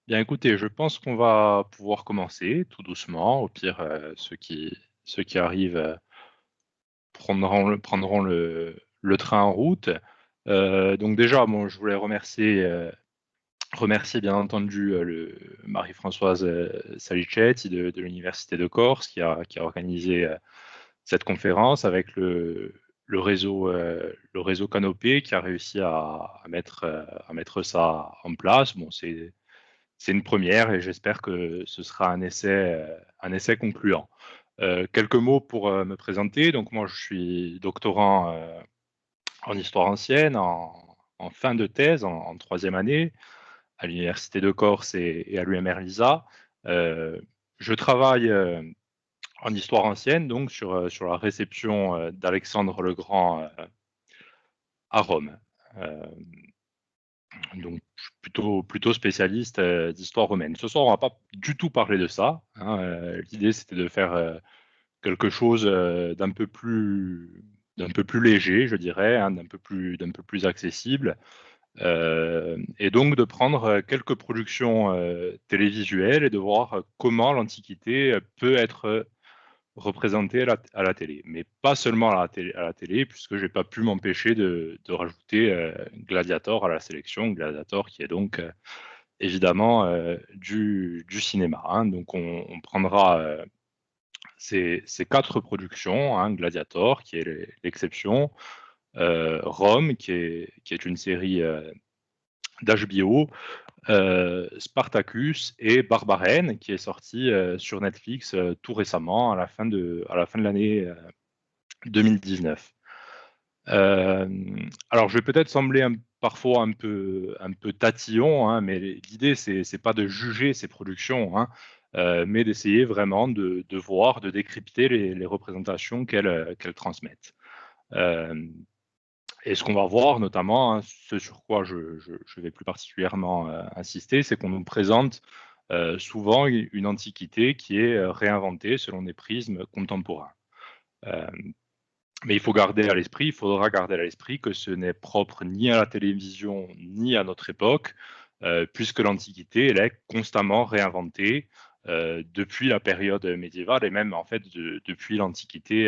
Bien, écoutez, je pense qu'on va pouvoir commencer tout doucement. Au pire, ceux qui arrivent prendront le train en route. Donc déjà, bon, je voulais remercier bien entendu Marie-Françoise Salicetti de l'Université de Corse qui a organisé cette conférence avec le réseau Canopé qui a réussi à mettre ça en place. Bon, c'est une première et j'espère que ce sera un essai concluant. Quelques mots pour me présenter. Donc moi, je suis doctorant en histoire ancienne, en fin de thèse, en troisième année, à l'Université de Corse et à l'UMR LISA. Je travaille en histoire ancienne, donc sur la réception d'Alexandre le Grand à Rome. Euh, donc, je suis plutôt spécialiste d'histoire romaine. Ce soir, on va pas du tout parler de ça, hein. L'idée, c'était de faire quelque chose d'un peu plus léger, je dirais, hein, d'un peu plus accessible, et donc de prendre quelques productions télévisuelles et de voir comment l'Antiquité peut être représentée à la télé. Mais pas seulement à la télé puisque j'ai pas pu m'empêcher de rajouter Gladiator à la sélection, Gladiator qui est donc évidemment du cinéma, hein. Donc on prendra ces quatre productions, hein, Gladiator qui est l'exception, Rome qui est une série d'HBO, Spartacus et Barbarène qui est sorti sur Netflix tout récemment à la fin de l'année 2019. Euh, alors, je vais peut-être sembler parfois un peu tatillon, hein, mais l'idée, c'est pas de juger ces productions, hein, mais d'essayer vraiment de voir, de décrypter les représentations qu'elles transmettent. Euh, et ce qu'on va voir, notamment, hein, ce sur quoi je vais plus particulièrement insister, c'est qu'on nous présente souvent une antiquité qui est réinventée selon des prismes contemporains. Euh, mais il faudra garder à l'esprit que ce n'est propre ni à la télévision ni à notre époque, puisque l'Antiquité, elle est constamment réinventée depuis la période médiévale et même en fait depuis l'Antiquité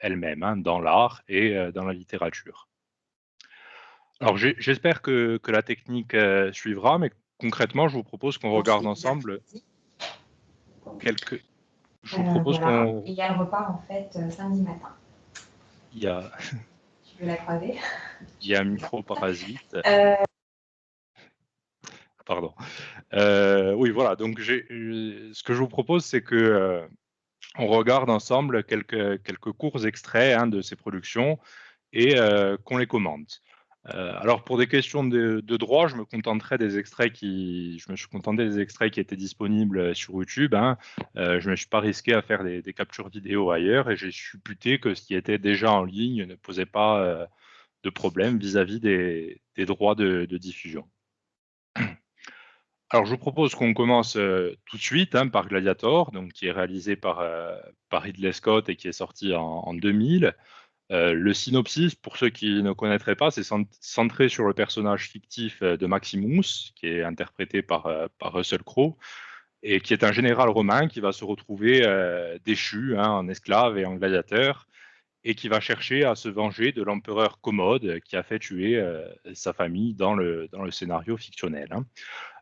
elle-même, hein, dans l'art et dans la littérature. Alors j'espère que la technique suivra, mais concrètement, je vous propose qu'on regarde Ensuite, ensemble mercredi. quelques. Je vous propose Voilà. qu'on. Et elle repart en fait samedi matin. Il y a, Tu veux la croiser? il y a un micro-parasite. euh, Pardon. Oui, voilà. Donc, ce que je vous propose, c'est que on regarde ensemble quelques courts extraits, hein, de ces productions et qu'on les commente. Alors, pour des questions de droit, je me suis contenté des extraits qui étaient disponibles sur YouTube, hein. Je ne me suis pas risqué à faire des captures vidéo ailleurs et j'ai supputé que ce qui était déjà en ligne ne posait pas de problème vis-à-vis des droits de diffusion. Alors, je vous propose qu'on commence tout de suite, hein, par Gladiator, donc, qui est réalisé par Ridley Scott et qui est sorti en 2000. Le synopsis, pour ceux qui ne connaîtraient pas, c'est centré sur le personnage fictif de Maximus, qui est interprété par Russell Crowe, et qui est un général romain qui va se retrouver déchu, hein, en esclave et en gladiateur, et qui va chercher à se venger de l'empereur Commode qui a fait tuer sa famille dans le scénario fictionnel, hein.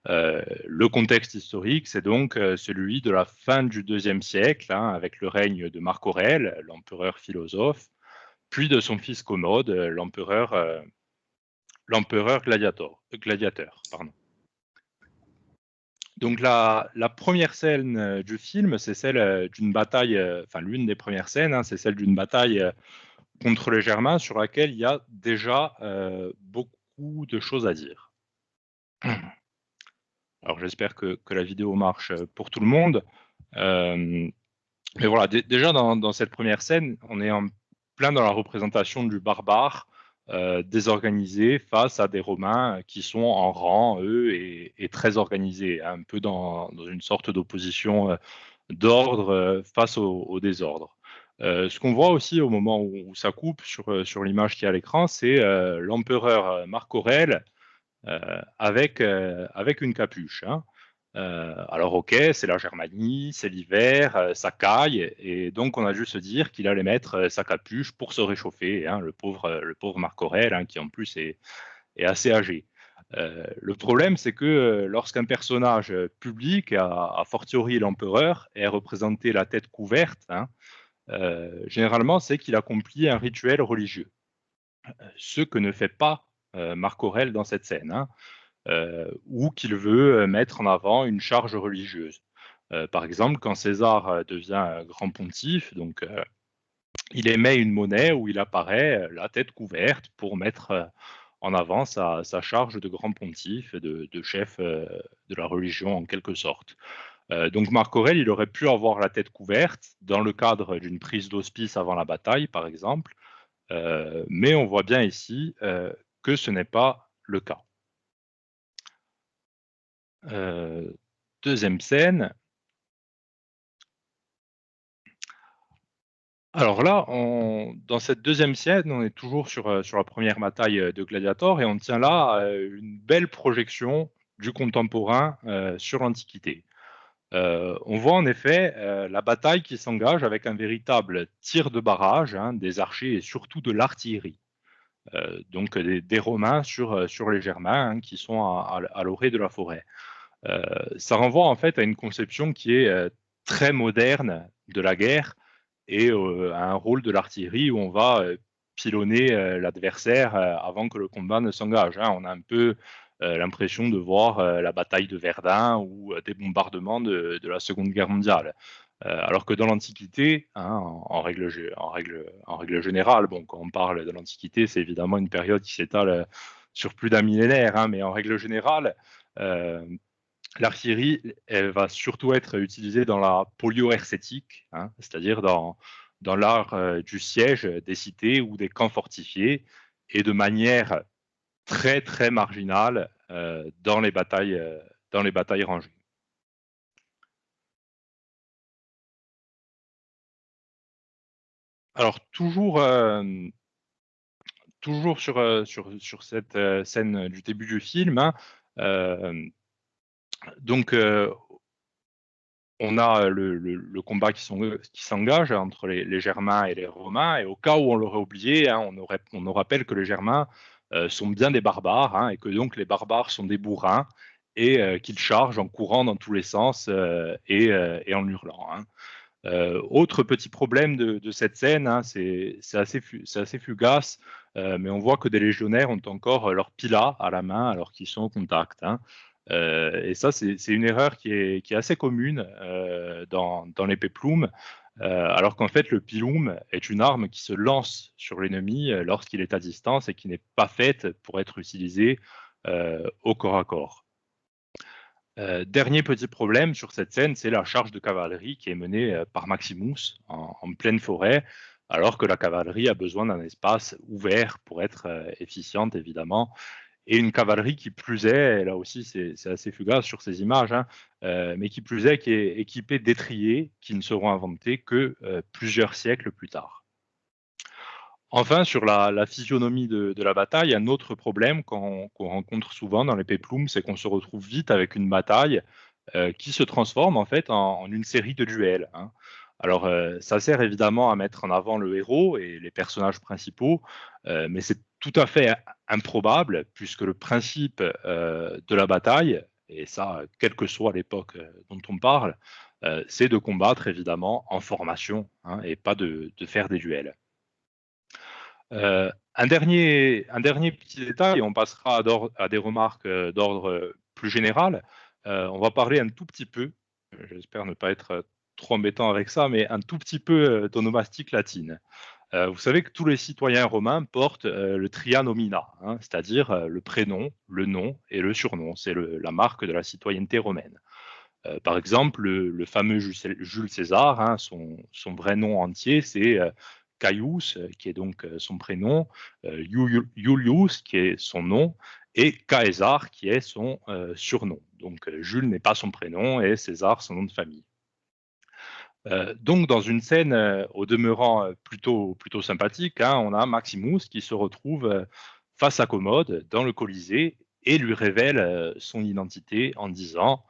Le contexte historique, c'est donc celui de la fin du IIe siècle, hein, avec le règne de Marc Aurèle, l'empereur philosophe, puis de son fils Commode, l'empereur gladiateur. Pardon. Donc la première scène du film, c'est celle d'une bataille, enfin l'une des premières scènes, hein, c'est celle d'une bataille contre les Germains sur laquelle il y a déjà beaucoup de choses à dire. Alors j'espère que la vidéo marche pour tout le monde. Euh, mais voilà, déjà dans cette première scène, on est en plein dans la représentation du barbare désorganisé face à des Romains qui sont en rang, eux, et très organisés, un peu dans une sorte d'opposition d'ordre face au désordre. Ce qu'on voit aussi au moment où ça coupe sur l'image qui est à l'écran, c'est l'empereur Marc Aurèle avec une capuche, hein. Alors ok, c'est la Germanie, c'est l'hiver, ça caille, et donc on a dû se dire qu'il allait mettre sa capuche pour se réchauffer, hein, le pauvre Marc Aurèle, hein, qui en plus est assez âgé. Le problème, c'est que lorsqu'un personnage public, a fortiori l'empereur, est représenté la tête couverte, hein, généralement, c'est qu'il accomplit un rituel religieux. Ce que ne fait pas Marc Aurèle dans cette scène, hein, ou qu'il veut mettre en avant une charge religieuse. Par exemple, quand César devient grand pontife, donc il émet une monnaie où il apparaît la tête couverte pour mettre en avant sa charge de grand pontife, de chef de la religion en quelque sorte. Donc Marc Aurèle, il aurait pu avoir la tête couverte dans le cadre d'une prise d'hospice avant la bataille, par exemple, mais on voit bien ici que ce n'est pas le cas. Deuxième scène. Alors là, dans cette deuxième scène, on est toujours sur la première bataille de Gladiator et on tient là une belle projection du contemporain sur l'Antiquité. On voit en effet la bataille qui s'engage avec un véritable tir de barrage, hein, des archers et surtout de l'artillerie. Donc des Romains sur les Germains, hein, qui sont à l'orée de la forêt. Ça renvoie en fait à une conception qui est très moderne de la guerre et à un rôle de l'artillerie où on va pilonner l'adversaire avant que le combat ne s'engage, hein. On a un peu l'impression de voir la bataille de Verdun ou des bombardements de la Seconde Guerre mondiale. Alors que dans l'Antiquité, hein, en règle générale, bon, quand on parle de l'Antiquité, c'est évidemment une période qui s'étale sur plus d'un millénaire, hein, mais en règle générale, euh, l'artillerie, elle va surtout être utilisée dans la polio-hersétique, hein, c'est-à-dire dans l'art du siège des cités ou des camps fortifiés, et de manière très très marginale dans les batailles rangées. Alors toujours sur cette scène du début du film, hein, euh, donc on a le combat qui s'engage entre les Germains et les Romains, et au cas où on l'aurait oublié, hein, on nous rappelle que les Germains sont bien des barbares, hein, et que donc les barbares sont des bourrins, et qu'ils chargent en courant dans tous les sens et en hurlant, hein. Autre petit problème de cette scène, hein, c'est assez fugace, mais on voit que des légionnaires ont encore leur pila à la main alors qu'ils sont au contact, hein. Et ça, c'est une erreur qui est assez commune dans les péplums, alors qu'en fait, le pilum est une arme qui se lance sur l'ennemi lorsqu'il est à distance et qui n'est pas faite pour être utilisée au corps à corps. Dernier petit problème sur cette scène, c'est la charge de cavalerie qui est menée par Maximus en pleine forêt, alors que la cavalerie a besoin d'un espace ouvert pour être efficiente, évidemment. Et une cavalerie qui plus est, là aussi c'est assez fugace sur ces images, hein, mais qui plus est, qui est équipée d'étriers qui ne seront inventés que plusieurs siècles plus tard. Enfin, sur la physionomie de la bataille, un autre problème qu'on rencontre souvent dans les péplums, c'est qu'on se retrouve vite avec une bataille qui se transforme en fait en une série de duels, hein. Alors, ça sert évidemment à mettre en avant le héros et les personnages principaux, mais c'est tout à fait improbable puisque le principe de la bataille, et ça, quelle que soit l'époque dont on parle, c'est de combattre évidemment en formation, hein, et pas de faire des duels. Un dernier petit détail, et on passera à des remarques d'ordre plus général. On va parler un tout petit peu, j'espère ne pas être trop embêtant avec ça, mais un tout petit peu d'onomastique latine. Vous savez que tous les citoyens romains portent le tria nomina, hein, c'est-à-dire le prénom, le nom et le surnom. C'est la marque de la citoyenneté romaine. Par exemple, le fameux Jules César, hein, son vrai nom entier, c'est Caius, qui est donc son prénom, Iulius, qui est son nom, et Caesar, qui est son surnom. Donc Jules n'est pas son prénom et César son nom de famille. Donc dans une scène au demeurant plutôt sympathique, hein, on a Maximus qui se retrouve face à Commode dans le Colisée et lui révèle son identité en disant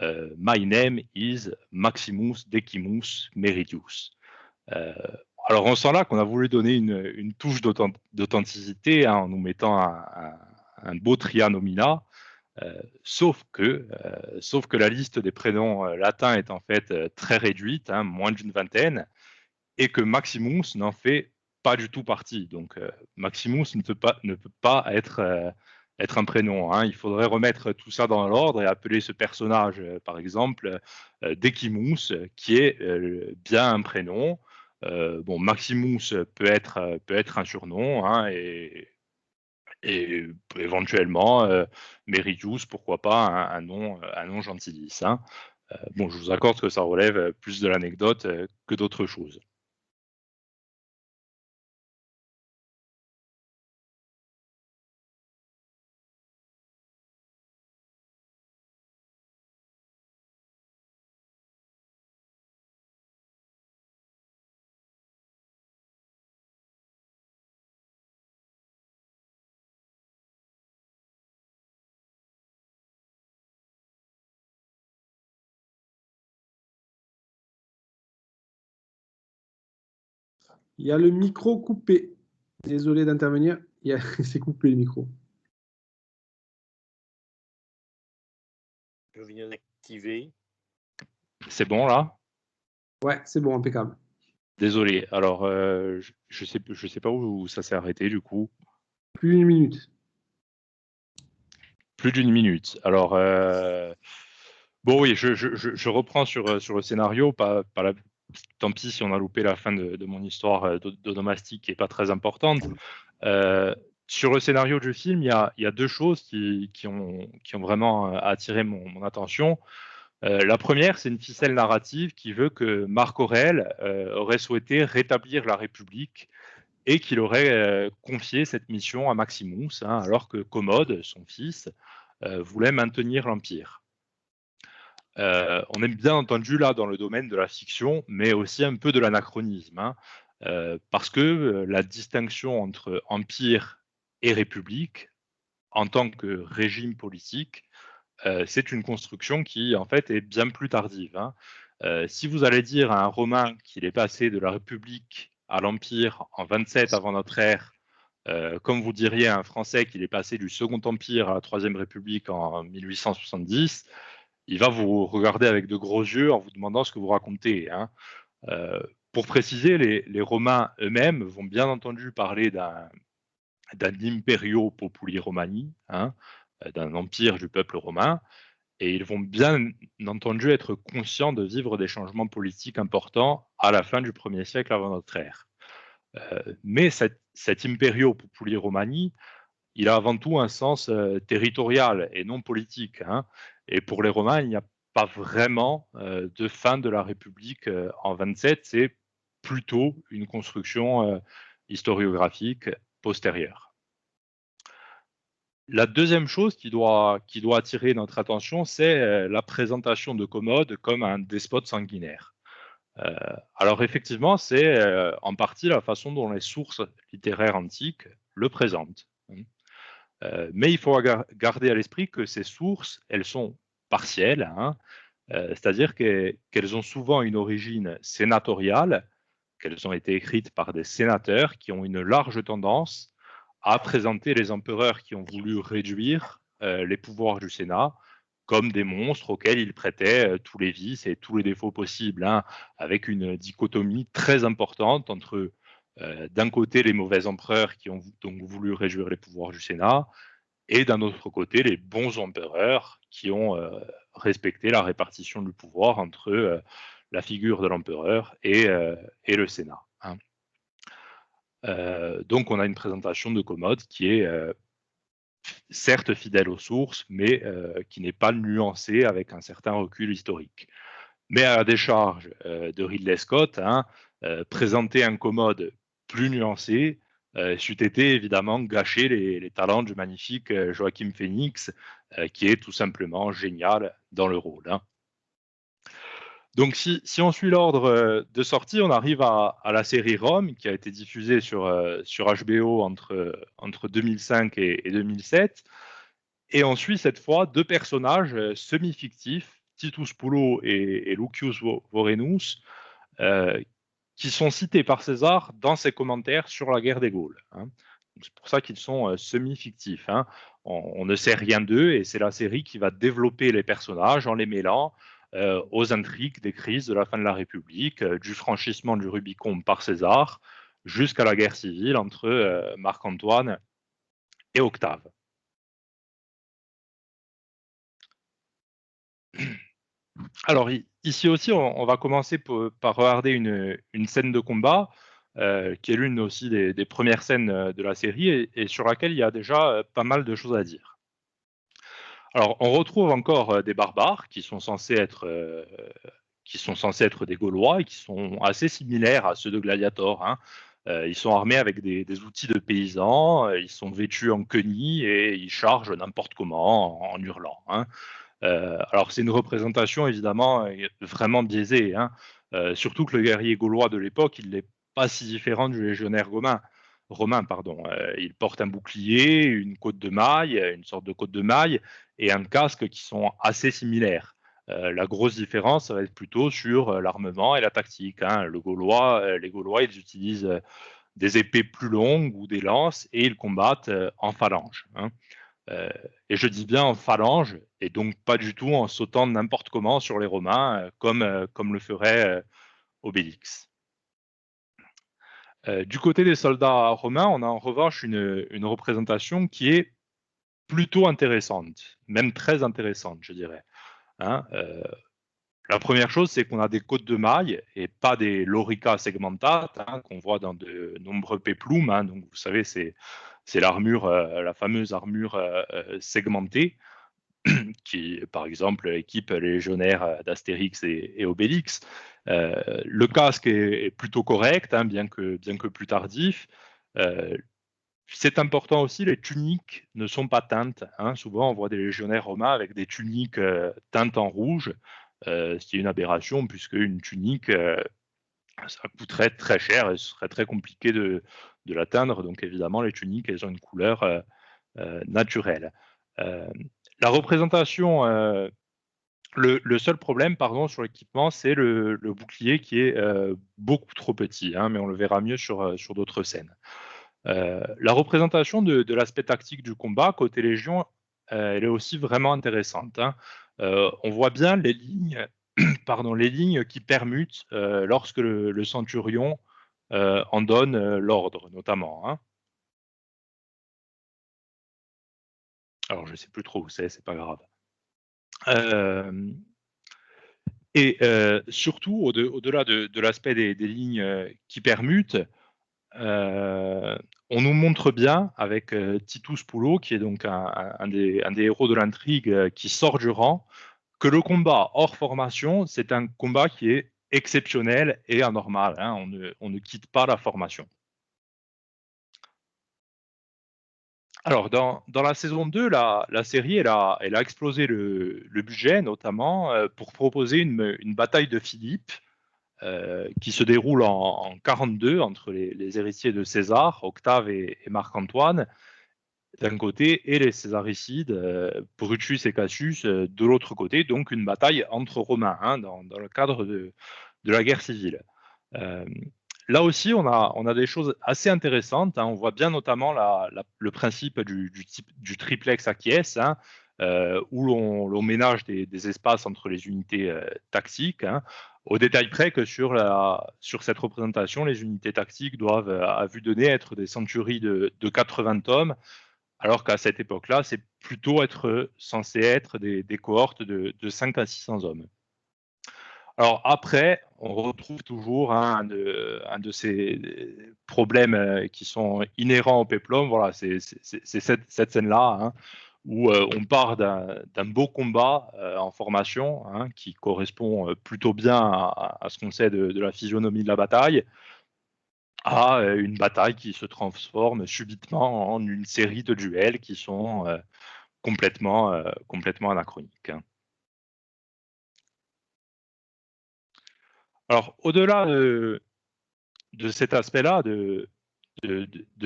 My name is Maximus Decimus Meridius. Alors on sent là qu'on a voulu donner une touche d'authenticité en nous mettant un beau trianomina, sauf que la liste des prénoms latins est en fait très réduite, moins d'une vingtaine, et que Maximus n'en fait pas du tout partie. Donc Maximus ne peut pas être un prénom. Il faudrait remettre tout ça dans l'ordre et appeler ce personnage, par exemple, Decimus, qui est bien un prénom. Bon, Maximus peut être un surnom, et éventuellement Meridius, pourquoi pas un nom gentilice. Bon, je vous accorde que ça relève plus de l'anecdote que d'autres choses. Il y a le micro coupé. Désolé d'intervenir, c'est coupé le micro. Je viens d'activer. C'est bon là? Ouais, c'est bon, impeccable. Désolé. Alors, je sais pas où ça s'est arrêté du coup. Plus d'une minute. Plus d'une minute. Alors, bon, oui, je reprends sur le scénario. Tant pis si on a loupé la fin de mon histoire d'onomastique qui est pas très importante. Sur le scénario du film, il y a deux choses qui ont vraiment attiré mon attention. La première, c'est une ficelle narrative qui veut que Marc Aurèle aurait souhaité rétablir la République et qu'il aurait confié cette mission à Maximus, alors que Commode, son fils, voulait maintenir l'Empire. On est bien entendu là dans le domaine de la fiction, mais aussi un peu de l'anachronisme, parce que la distinction entre Empire et République, en tant que régime politique, c'est une construction qui, en fait, est bien plus tardive. Si vous allez dire à un Romain qu'il est passé de la République à l'Empire en 27 avant notre ère, comme vous diriez à un Français qu'il est passé du Second Empire à la Troisième République en 1870, il va vous regarder avec de gros yeux en vous demandant ce que vous racontez. Pour préciser, les Romains eux-mêmes vont bien entendu parler d'un imperio populi Romani, d'un empire du peuple romain, et ils vont bien entendu être conscients de vivre des changements politiques importants à la fin du 1er siècle avant notre ère. Mais cet imperio populi Romani, il a avant tout un sens territorial et non politique. Et pour les Romains, il n'y a pas vraiment de fin de la République en 27, c'est plutôt une construction historiographique postérieure. La deuxième chose qui doit attirer notre attention, c'est la présentation de Commode comme un despote sanguinaire. Alors effectivement, c'est en partie la façon dont les sources littéraires antiques le présentent. Mais il faut garder à l'esprit que ces sources, elles sont partielles, c'est-à-dire qu'elles ont souvent une origine sénatoriale, qu'elles ont été écrites par des sénateurs qui ont une large tendance à présenter les empereurs qui ont voulu réduire les pouvoirs du Sénat comme des monstres auxquels ils prêtaient tous les vices et tous les défauts possibles, avec une dichotomie très importante entre d'un côté les mauvais empereurs qui ont donc voulu réduire les pouvoirs du Sénat et d'un autre côté les bons empereurs qui ont respecté la répartition du pouvoir entre la figure de l'empereur et le Sénat. Donc on a une présentation de Commode qui est certes fidèle aux sources, mais qui n'est pas nuancée avec un certain recul historique. Mais à la décharge de Ridley Scott, présenter un Commode plus nuancé c'eût été évidemment gâcher les talents du magnifique Joachim Phoenix, qui est tout simplement génial dans le rôle. Donc, si on suit l'ordre de sortie, on arrive à la série Rome, qui a été diffusée sur HBO entre 2005 et 2007. Et on suit cette fois deux personnages semi-fictifs Titus Pulo et Lucius Vorenus, qui sont cités par César dans ses commentaires sur la guerre des Gaules. Hein. C'est pour ça qu'ils sont semi-fictifs. Hein. On ne sait rien d'eux et c'est la série qui va développer les personnages en les mêlant aux intrigues des crises de la fin de la République, du franchissement du Rubicon par César, jusqu'à la guerre civile entre Marc-Antoine et Octave. Alors ici aussi, on va commencer par regarder une scène de combat qui est l'une aussi des premières scènes de la série et sur laquelle il y a déjà pas mal de choses à dire. Alors, on retrouve encore des barbares qui sont censés être des Gaulois et qui sont assez similaires à ceux de Gladiator. Hein. Ils sont armés avec des outils de paysans, ils sont vêtus en quenilles et ils chargent n'importe comment en hurlant. Hein. Alors c'est une représentation évidemment vraiment biaisée, hein. Surtout que le guerrier gaulois de l'époque, il n'est pas si différent du légionnaire romain. Il porte un bouclier, une côte de maille, une sorte de côte de maille et un casque qui sont assez similaires. La grosse différence, ça va être plutôt sur l'armement et la tactique. Hein. Les Gaulois, ils utilisent des épées plus longues ou des lances et ils combattent en phalange. Hein. Et je dis bien en phalange, et donc pas du tout en sautant n'importe comment sur les Romains, comme le ferait Obélix. Du côté des soldats romains, on a en revanche une représentation qui est plutôt intéressante, même très intéressante, je dirais. Hein, la première chose, c'est qu'on a des côtes de mailles et pas des lorica segmentate qu'on voit dans de nombreux péplums. Hein, donc vous savez, c'est l'armure, la fameuse armure segmentée qui, par exemple, équipe les légionnaires d'Astérix et Obélix. Le casque est plutôt correct, hein, bien que plus tardif. C'est important aussi, les tuniques ne sont pas teintes. Hein. Souvent, on voit des légionnaires romains avec des tuniques teintes en rouge, ce qui est une aberration, puisque une tunique, ça coûterait très cher et ce serait très compliqué de la teindre. Donc, évidemment, les tuniques, elles ont une couleur naturelle. La représentation, le seul problème, pardon, sur l'équipement, c'est le bouclier qui est beaucoup trop petit, hein, mais on le verra mieux sur d'autres scènes. La représentation de l'aspect tactique du combat côté Légion, elle est aussi vraiment intéressante. Hein. On voit bien les lignes, les lignes qui permutent lorsque le centurion en donne l'ordre, notamment. Hein. Alors, je ne sais plus trop où c'est pas grave. Et surtout, au-delà de l'aspect des lignes qui permutent, on nous montre bien avec Titus Pulo, qui est donc un des héros de l'intrigue qui sort du rang, que le combat hors formation, c'est un combat qui est exceptionnel et anormal. Hein. On ne quitte pas la formation. Alors, dans la saison 2, la série, elle a explosé le budget, notamment pour proposer une bataille de Philippe qui se déroule en 42 entre les héritiers de César, Octave et Marc-Antoine, d'un côté, et les césaricides, Brutus et Cassius, de l'autre côté, donc une bataille entre Romains, hein, dans le cadre de la guerre civile. Là aussi, on a des choses assez intéressantes. Hein. On voit bien notamment le principe du triplex acquiesce, hein, où l'on ménage des espaces entre les unités tactiques, hein, au détail près que sur cette représentation, les unités tactiques doivent, à vue de nez, être des centuries de 80 hommes, alors qu'à cette époque-là, c'est plutôt censé être des cohortes de 5 à 600 hommes. Alors après, on retrouve toujours un de ces problèmes qui sont inhérents au péplum. Voilà, c'est cette scène-là, hein, où on part d'un beau combat en formation, hein, qui correspond plutôt bien à ce qu'on sait de la physionomie de la bataille, à une bataille qui se transforme subitement en une série de duels qui sont complètement anachroniques. Hein. Alors, au-delà de cet aspect-là, de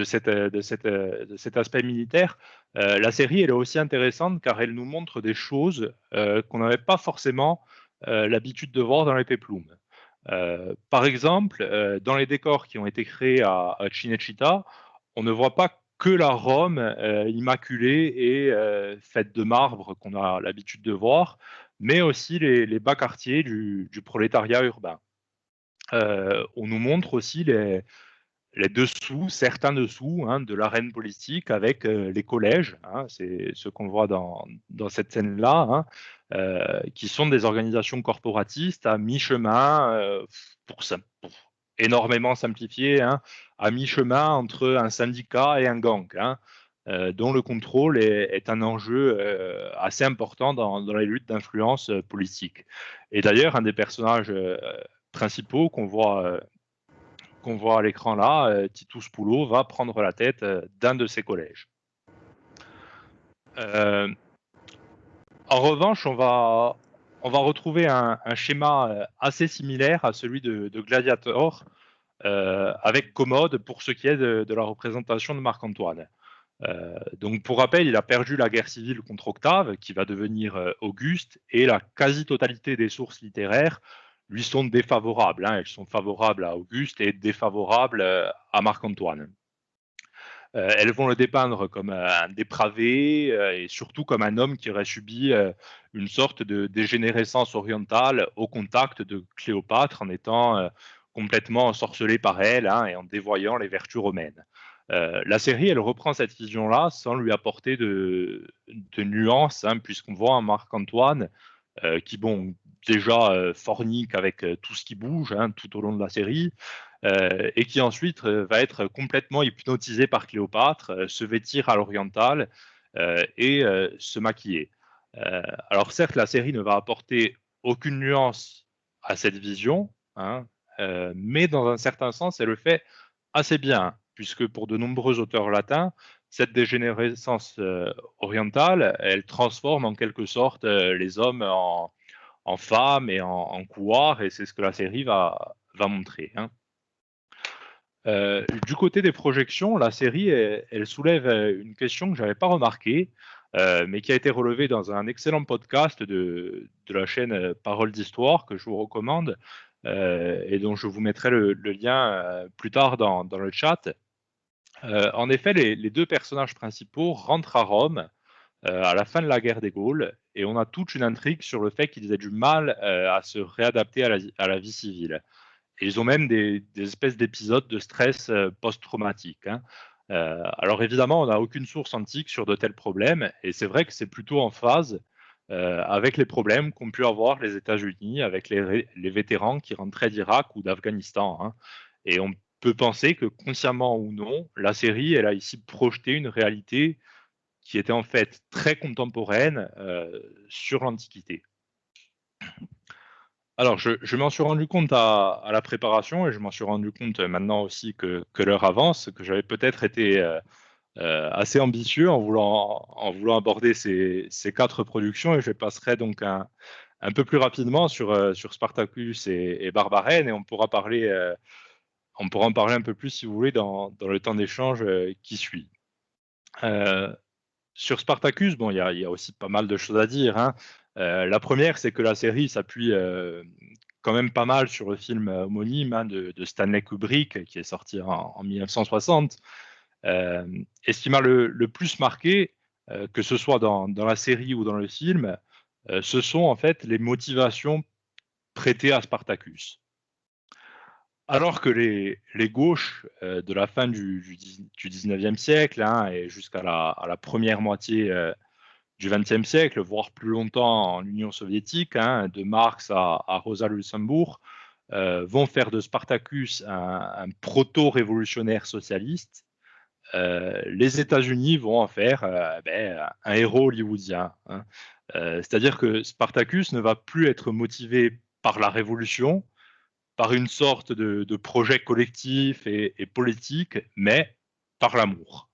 cet aspect militaire, la série elle est aussi intéressante car elle nous montre des choses qu'on n'avait pas forcément l'habitude de voir dans les péplums. Par exemple, dans les décors qui ont été créés à Cinecittà, on ne voit pas que la Rome immaculée et faite de marbre qu'on a l'habitude de voir, mais aussi les bas quartiers du prolétariat urbain. On nous montre aussi les dessous, certains dessous de l'arène politique avec les collèges, c'est ce qu'on voit dans cette scène-là, qui sont des organisations corporatistes à mi-chemin, pour énormément simplifier, à mi-chemin entre un syndicat et un gang, dont le contrôle est un enjeu assez important dans les luttes d'influence politique. Et d'ailleurs, un des personnages principaux qu'on voit à l'écran là, Titus Poulo, va prendre la tête d'un de ses collèges. En revanche, on va retrouver un schéma assez similaire à celui de Gladiator, avec Commode pour ce qui est de la représentation de Marc-Antoine. Donc, pour rappel, il a perdu la guerre civile contre Octave, qui va devenir Auguste, et la quasi-totalité des sources littéraires lui sont défavorables. Elles sont favorables à Auguste et défavorables à Marc-Antoine. Elles vont le dépeindre comme un dépravé et surtout comme un homme qui aurait subi une sorte de dégénérescence orientale au contact de Cléopâtre, en étant complètement ensorcelé par elle et en dévoyant les vertus romaines. La série, elle reprend cette vision-là sans lui apporter de nuances, puisqu'on voit un Marc-Antoine qui, déjà fornique avec tout ce qui bouge tout au long de la série, et qui ensuite va être complètement hypnotisé par Cléopâtre, se vêtir à l'orientale et se maquiller. Alors certes, la série ne va apporter aucune nuance à cette vision, mais dans un certain sens, elle le fait assez bien, puisque pour de nombreux auteurs latins, cette dégénérescence orientale, elle transforme en quelque sorte les hommes en femmes et en couards, et c'est ce que la série va montrer. Du côté des projections, la série, elle soulève une question que je n'avais pas remarquée, mais qui a été relevée dans un excellent podcast de la chaîne Parole d'Histoire, que je vous recommande, et dont je vous mettrai le lien plus tard dans le chat. En effet, les deux personnages principaux rentrent à Rome à la fin de la guerre des Gaules, et on a toute une intrigue sur le fait qu'ils aient du mal à se réadapter à la vie civile. Et ils ont même des espèces d'épisodes de stress post-traumatique. Alors évidemment, on n'a aucune source antique sur de tels problèmes, et c'est vrai que c'est plutôt en phase avec les problèmes qu'ont pu avoir les États-Unis avec les vétérans qui rentraient d'Irak ou d'Afghanistan. Et on peut penser que, consciemment ou non, la série, elle a ici projeté une réalité qui était en fait très contemporaine sur l'Antiquité. Alors, je m'en suis rendu compte à la préparation, et je m'en suis rendu compte maintenant aussi que l'heure avance, que j'avais peut-être été assez ambitieux en voulant aborder ces 4 productions, et je passerai donc un peu plus rapidement sur Spartacus et Barbarène, et on pourra en parler un peu plus si vous voulez dans le temps d'échange qui suit. Sur Spartacus, il y a aussi pas mal de choses à dire. La première, c'est que la série s'appuie quand même pas mal sur le film homonyme de Stanley Kubrick, qui est sorti en 1960. Et ce qui m'a le plus marqué, que ce soit dans la série ou dans le film, ce sont en fait les motivations prêtées à Spartacus. Alors que les gauches de la fin du 19e siècle et jusqu'à la première moitié du XXe siècle, voire plus longtemps en Union soviétique, de Marx à Rosa Luxembourg, vont faire de Spartacus un proto-révolutionnaire socialiste. Les États-Unis vont en faire un héros hollywoodien. C'est-à-dire que Spartacus ne va plus être motivé par la révolution, par une sorte de projet collectif et politique, mais par l'amour.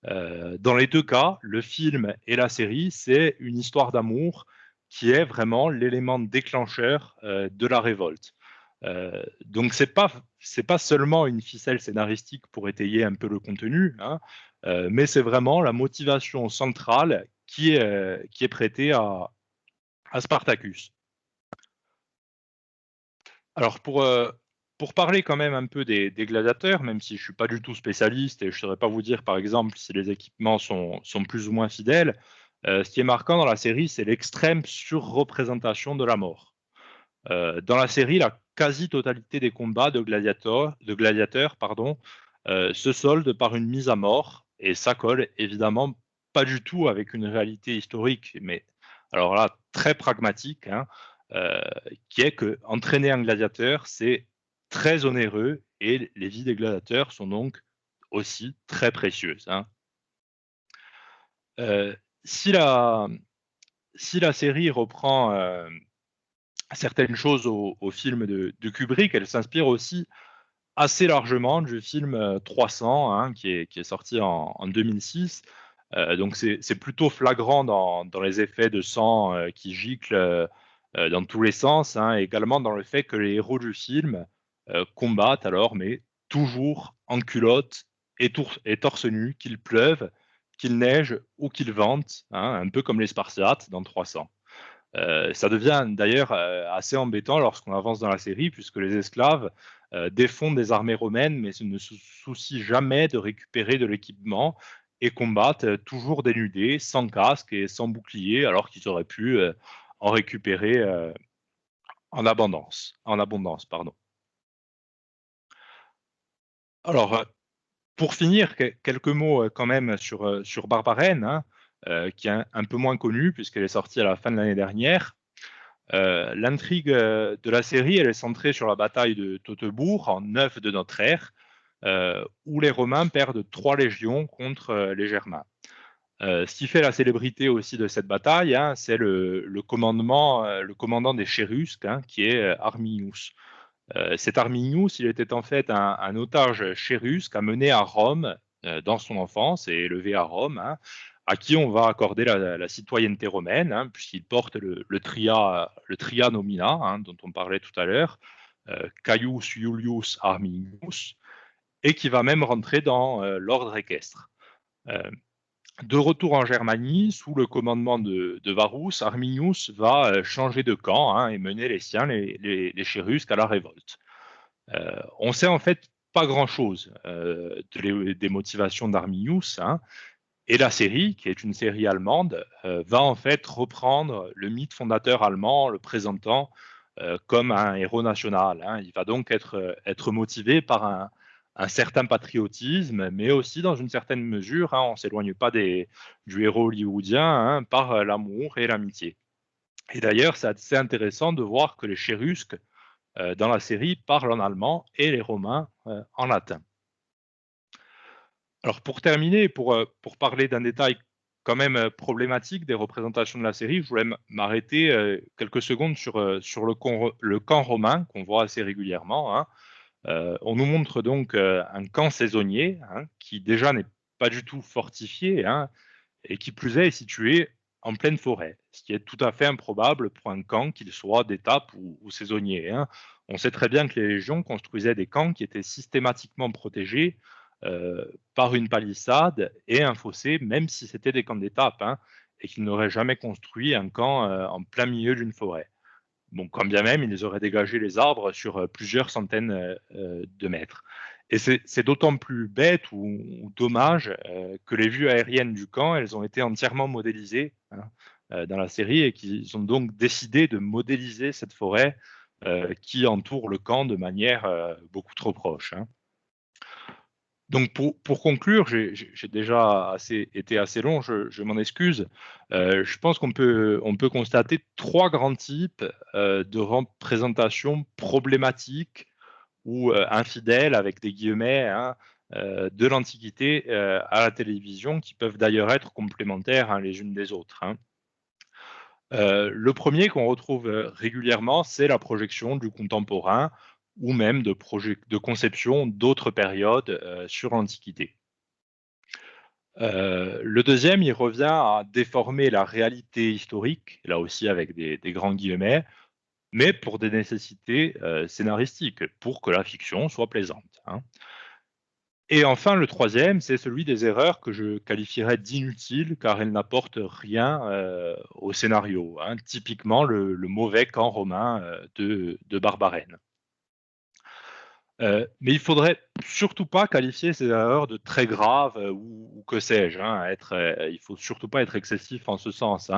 Dans les deux cas, le film et la série, c'est une histoire d'amour qui est vraiment l'élément déclencheur de la révolte. Donc c'est pas seulement une ficelle scénaristique pour étayer un peu le contenu, hein, mais c'est vraiment la motivation centrale qui est prêtée à Spartacus. Alors pour parler quand même un peu des gladiateurs, même si je suis pas du tout spécialiste et je ne saurais pas vous dire par exemple si les équipements sont plus ou moins fidèles, ce qui est marquant dans la série, c'est l'extrême surreprésentation de la mort. Dans la série, la quasi-totalité des combats de gladiateurs se soldent par une mise à mort, et ça colle évidemment pas du tout avec une réalité historique, mais alors là, très pragmatique, hein, euh, qui est que entraîner un gladiateur, c'est très onéreux, et les vies des gladiateurs sont donc aussi très précieuses, hein. Euh, si la, si la série reprend certaines choses au film de Kubrick, elle s'inspire aussi assez largement du film 300, hein, qui est sorti en 2006. Donc c'est plutôt flagrant dans les effets de sang qui giclent dans tous les sens, hein, et également dans le fait que les héros du film combattent alors, mais toujours en culotte et torse nu, qu'il pleuve, qu'il neige ou qu'il vente, hein, un peu comme les Spartiates dans 300. Ça devient d'ailleurs assez embêtant lorsqu'on avance dans la série, puisque les esclaves défendent des armées romaines, mais ne se soucient jamais de récupérer de l'équipement et combattent toujours dénudés, sans casque et sans bouclier, alors qu'ils auraient pu en récupérer en abondance, pardon. Alors, pour finir, quelques mots quand même sur Barbarène, hein, qui est un peu moins connue puisqu'elle est sortie à la fin de l'année dernière. L'intrigue de la série, elle est centrée sur la bataille de Teutobourg en 9 de notre ère, où les Romains perdent 3 légions contre les Germains. Ce qui fait la célébrité aussi de cette bataille, hein, c'est le commandant des Chérusques, hein, qui est Arminius. Cet Arminius, il était en fait un otage chérusque amené à Rome dans son enfance et élevé à Rome, hein, à qui on va accorder la citoyenneté romaine, hein, puisqu'il porte le tria nomina, hein, dont on parlait tout à l'heure, Caius Iulius Arminius, et qui va même rentrer dans l'ordre équestre. De retour en Germanie, sous le commandement de Varus, Arminius va changer de camp, hein, et mener les siens, les Chérusques, à la révolte. On sait en fait pas grand-chose des motivations d'Arminius, hein, et la série, qui est une série allemande, va en fait reprendre le mythe fondateur allemand, le présentant comme un héros national, hein. Il va donc être motivé par un certain patriotisme, mais aussi dans une certaine mesure, hein, on ne s'éloigne pas du héros hollywoodien, hein, par l'amour et l'amitié. Et d'ailleurs, c'est assez intéressant de voir que les Chérusques dans la série parlent en allemand et les Romains en latin. Alors pour terminer, pour parler d'un détail quand même problématique des représentations de la série, je voulais m'arrêter quelques secondes sur le camp romain qu'on voit assez régulièrement, hein. On nous montre donc un camp saisonnier, hein, qui déjà n'est pas du tout fortifié, hein, et qui plus est situé en pleine forêt, ce qui est tout à fait improbable pour un camp, qu'il soit d'étape ou saisonnier, hein. On sait très bien que les légions construisaient des camps qui étaient systématiquement protégés euh, par une palissade et un fossé, même si c'était des camps d'étape, hein, et qu'ils n'auraient jamais construit un camp en plein milieu d'une forêt. Bon, quand bien même, ils auraient dégagé les arbres sur plusieurs centaines de mètres. Et c'est d'autant plus bête ou dommage que les vues aériennes du camp, elles ont été entièrement modélisées, hein, dans la série, et qu'ils ont donc décidé de modéliser cette forêt qui entoure le camp de manière beaucoup trop proche, hein. Donc pour conclure, j'ai déjà été assez long, je m'en excuse. Je pense on peut constater 3 grands types de représentations problématiques ou infidèles, avec des guillemets, hein, de l'Antiquité à la télévision, qui peuvent d'ailleurs être complémentaires, hein, les unes des autres, hein. Le premier qu'on retrouve régulièrement, c'est la projection du contemporain ou même de conception d'autres périodes sur l'Antiquité. Le deuxième, il revient à déformer la réalité historique, là aussi avec des grands guillemets, mais pour des nécessités scénaristiques, pour que la fiction soit plaisante. Et enfin, le troisième, c'est celui des erreurs que je qualifierais d'inutiles, car elles n'apportent rien au scénario. Typiquement, le mauvais camp romain de Barbarène. Mais il faudrait surtout pas qualifier ces erreurs de très graves ou que sais-je. Il faut surtout pas être excessif en ce sens.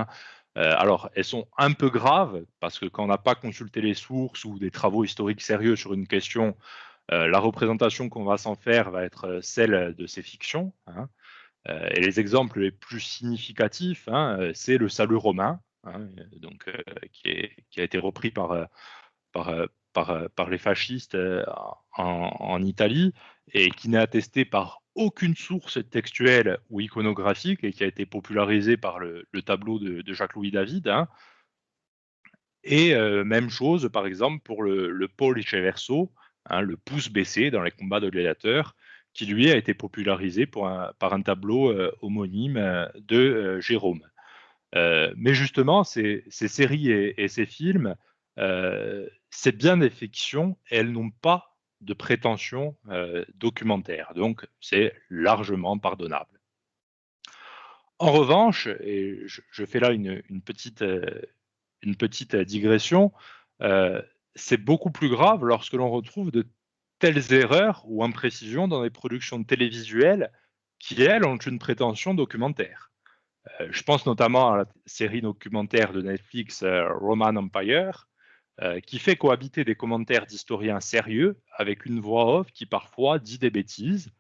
Alors, elles sont un peu graves parce que quand on n'a pas consulté les sources ou des travaux historiques sérieux sur une question, la représentation qu'on va s'en faire va être celle de ces fictions. Et les exemples les plus significatifs, c'est le salut romain, donc, qui a été repris par, par les fascistes en Italie et qui n'est attesté par aucune source textuelle ou iconographique et qui a été popularisé par le tableau de Jacques-Louis David. Et même chose, par exemple, pour le pollice verso, le pouce baissé dans les combats de gladiateurs, qui lui a été popularisé par un tableau homonyme de Jérôme. Mais justement, ces séries et ces films, c'est bien des fictions et elles n'ont pas de prétention documentaire. Donc, c'est largement pardonnable. En revanche, et je fais là une petite digression, c'est beaucoup plus grave lorsque l'on retrouve de telles erreurs ou imprécisions dans des productions télévisuelles qui, elles, ont une prétention documentaire. Je pense notamment à la série documentaire de Netflix Roman Empire, qui fait cohabiter des commentaires d'historiens sérieux avec une voix off qui parfois dit des bêtises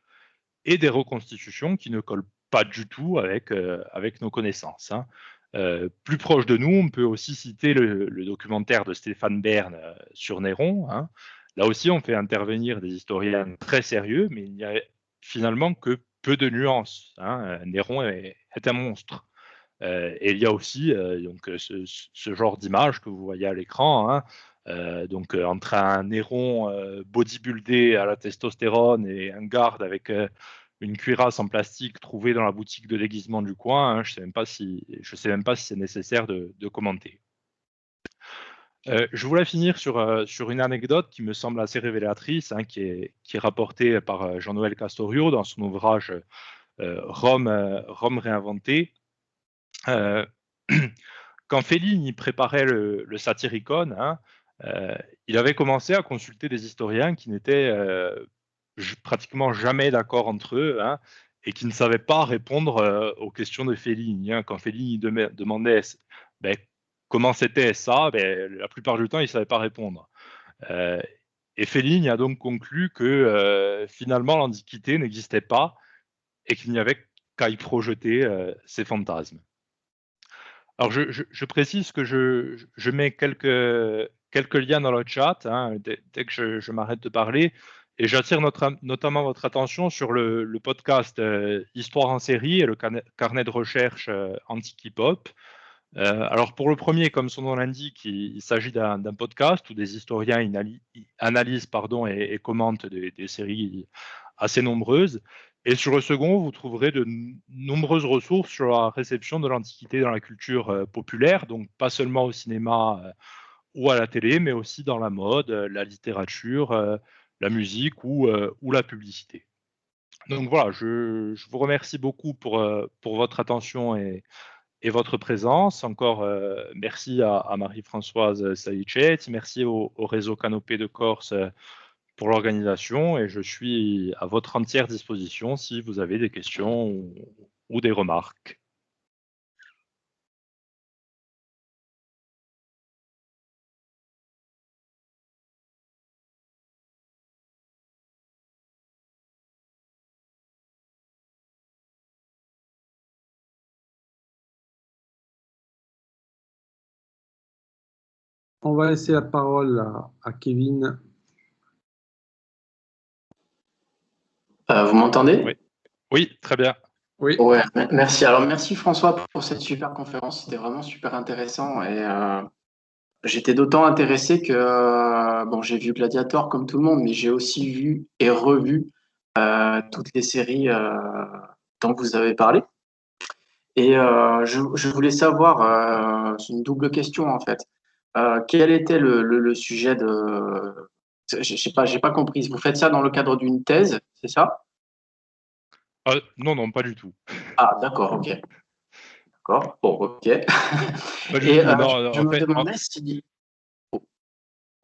et des reconstitutions qui ne collent pas du tout avec nos connaissances. Plus proche de nous, on peut aussi citer le documentaire de Stéphane Bern sur Néron. Là aussi, on fait intervenir des historiens très sérieux, mais il n'y a finalement que peu de nuances. Néron est un monstre. Et il y a aussi donc, ce genre d'image que vous voyez à l'écran, donc entre un Néron bodybuildé à la testostérone et un garde avec une cuirasse en plastique trouvée dans la boutique de déguisement du coin. Je ne sais même pas si c'est nécessaire de commenter. Je voulais finir sur une anecdote qui me semble assez révélatrice, qui est rapportée par Jean-Noël Castorio dans son ouvrage Rome réinventé. Quand Fellini préparait le Satyricon, il avait commencé à consulter des historiens qui n'étaient pratiquement jamais d'accord entre eux et qui ne savaient pas répondre aux questions de Fellini. Quand Fellini demandait comment c'était ça, la plupart du temps, il ne savait pas répondre. Et Fellini a donc conclu que finalement, l'Antiquité n'existait pas et qu'il n'y avait qu'à y projeter ses fantasmes. Alors, je précise que je mets quelques liens dans le chat dès que je m'arrête de parler. Et j'attire notamment votre attention sur le podcast Histoire en série et le carnet de recherche Antique Hip-Hop. Alors, pour le premier, comme son nom l'indique, il s'agit d'un podcast où des historiens analysent et commentent des séries assez nombreuses. Et sur le second, vous trouverez de nombreuses ressources sur la réception de l'Antiquité dans la culture populaire, donc pas seulement au cinéma ou à la télé, mais aussi dans la mode, la littérature, la musique ou la publicité. Donc voilà, je vous remercie beaucoup pour votre attention et votre présence. Encore merci à Marie-Françoise Saïchet, merci au réseau Canopée de Corse pour l'organisation et je suis à votre entière disposition si vous avez des questions ou des remarques. On va laisser la parole à Kevin. Vous m'entendez? Oui, très bien. Oui. Ouais, merci. Alors, merci François pour cette super conférence. C'était vraiment super intéressant et j'étais d'autant intéressé que bon, j'ai vu Gladiator comme tout le monde, mais j'ai aussi vu et revu toutes les séries dont vous avez parlé. Et je voulais savoir, c'est une double question en fait. quel était le sujet de... j'ai pas compris. Vous faites ça dans le cadre d'une thèse, c'est ça? Non, non, pas du tout. Ah, d'accord, ok. D'accord, bon, ok. Pas du Et tout. Non, je en me fait, demandais si...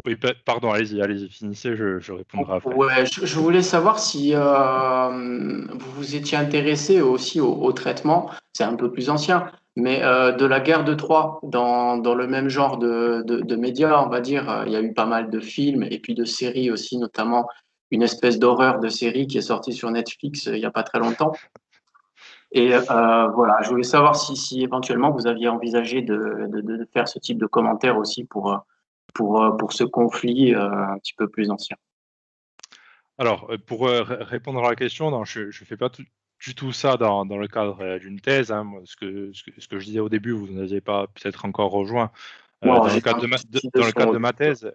oui, pardon, allez-y, finissez, je répondrai après. Ouais, je voulais savoir si vous vous étiez intéressé aussi au traitement, c'est un peu plus ancien, mais de la guerre de Troie, dans le même genre de médias, on va dire. Il y a eu pas mal de films et puis de séries aussi, notamment une espèce d'horreur de série qui est sortie sur Netflix il n'y a pas très longtemps. Et voilà, je voulais savoir si éventuellement vous aviez envisagé de faire ce type de commentaire aussi pour ce conflit un petit peu plus ancien. Alors, pour répondre à la question, non, je ne fais pas du tout ça dans le cadre d'une thèse. Hein. Moi, ce que je disais au début, vous n'aviez pas peut-être encore rejoint. Non, Dans le j'étais cadre un petit de dans le cadre son. de ma thèse,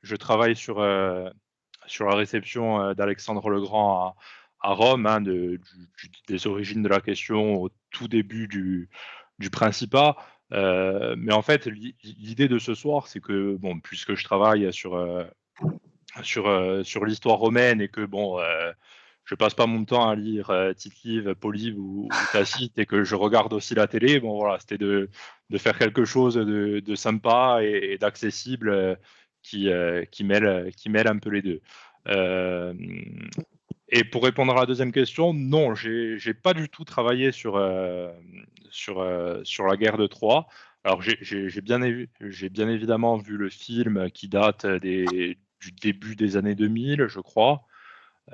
je travaille sur la réception d'Alexandre le Grand à Rome, hein, des origines de la question au tout début du Principat. Mais en fait, l'idée de ce soir, c'est que, bon, puisque je travaille sur l'histoire romaine et que, bon, je passe pas mon temps à lire Tite-Live, Polybe ou Tacite et que je regarde aussi la télé, bon, voilà, c'était de faire quelque chose de sympa et d'accessible qui mêle un peu les deux. Et pour répondre à la deuxième question, non, j'ai pas du tout travaillé sur la guerre de Troie. Alors j'ai bien évidemment vu le film qui date du début des années 2000, je crois.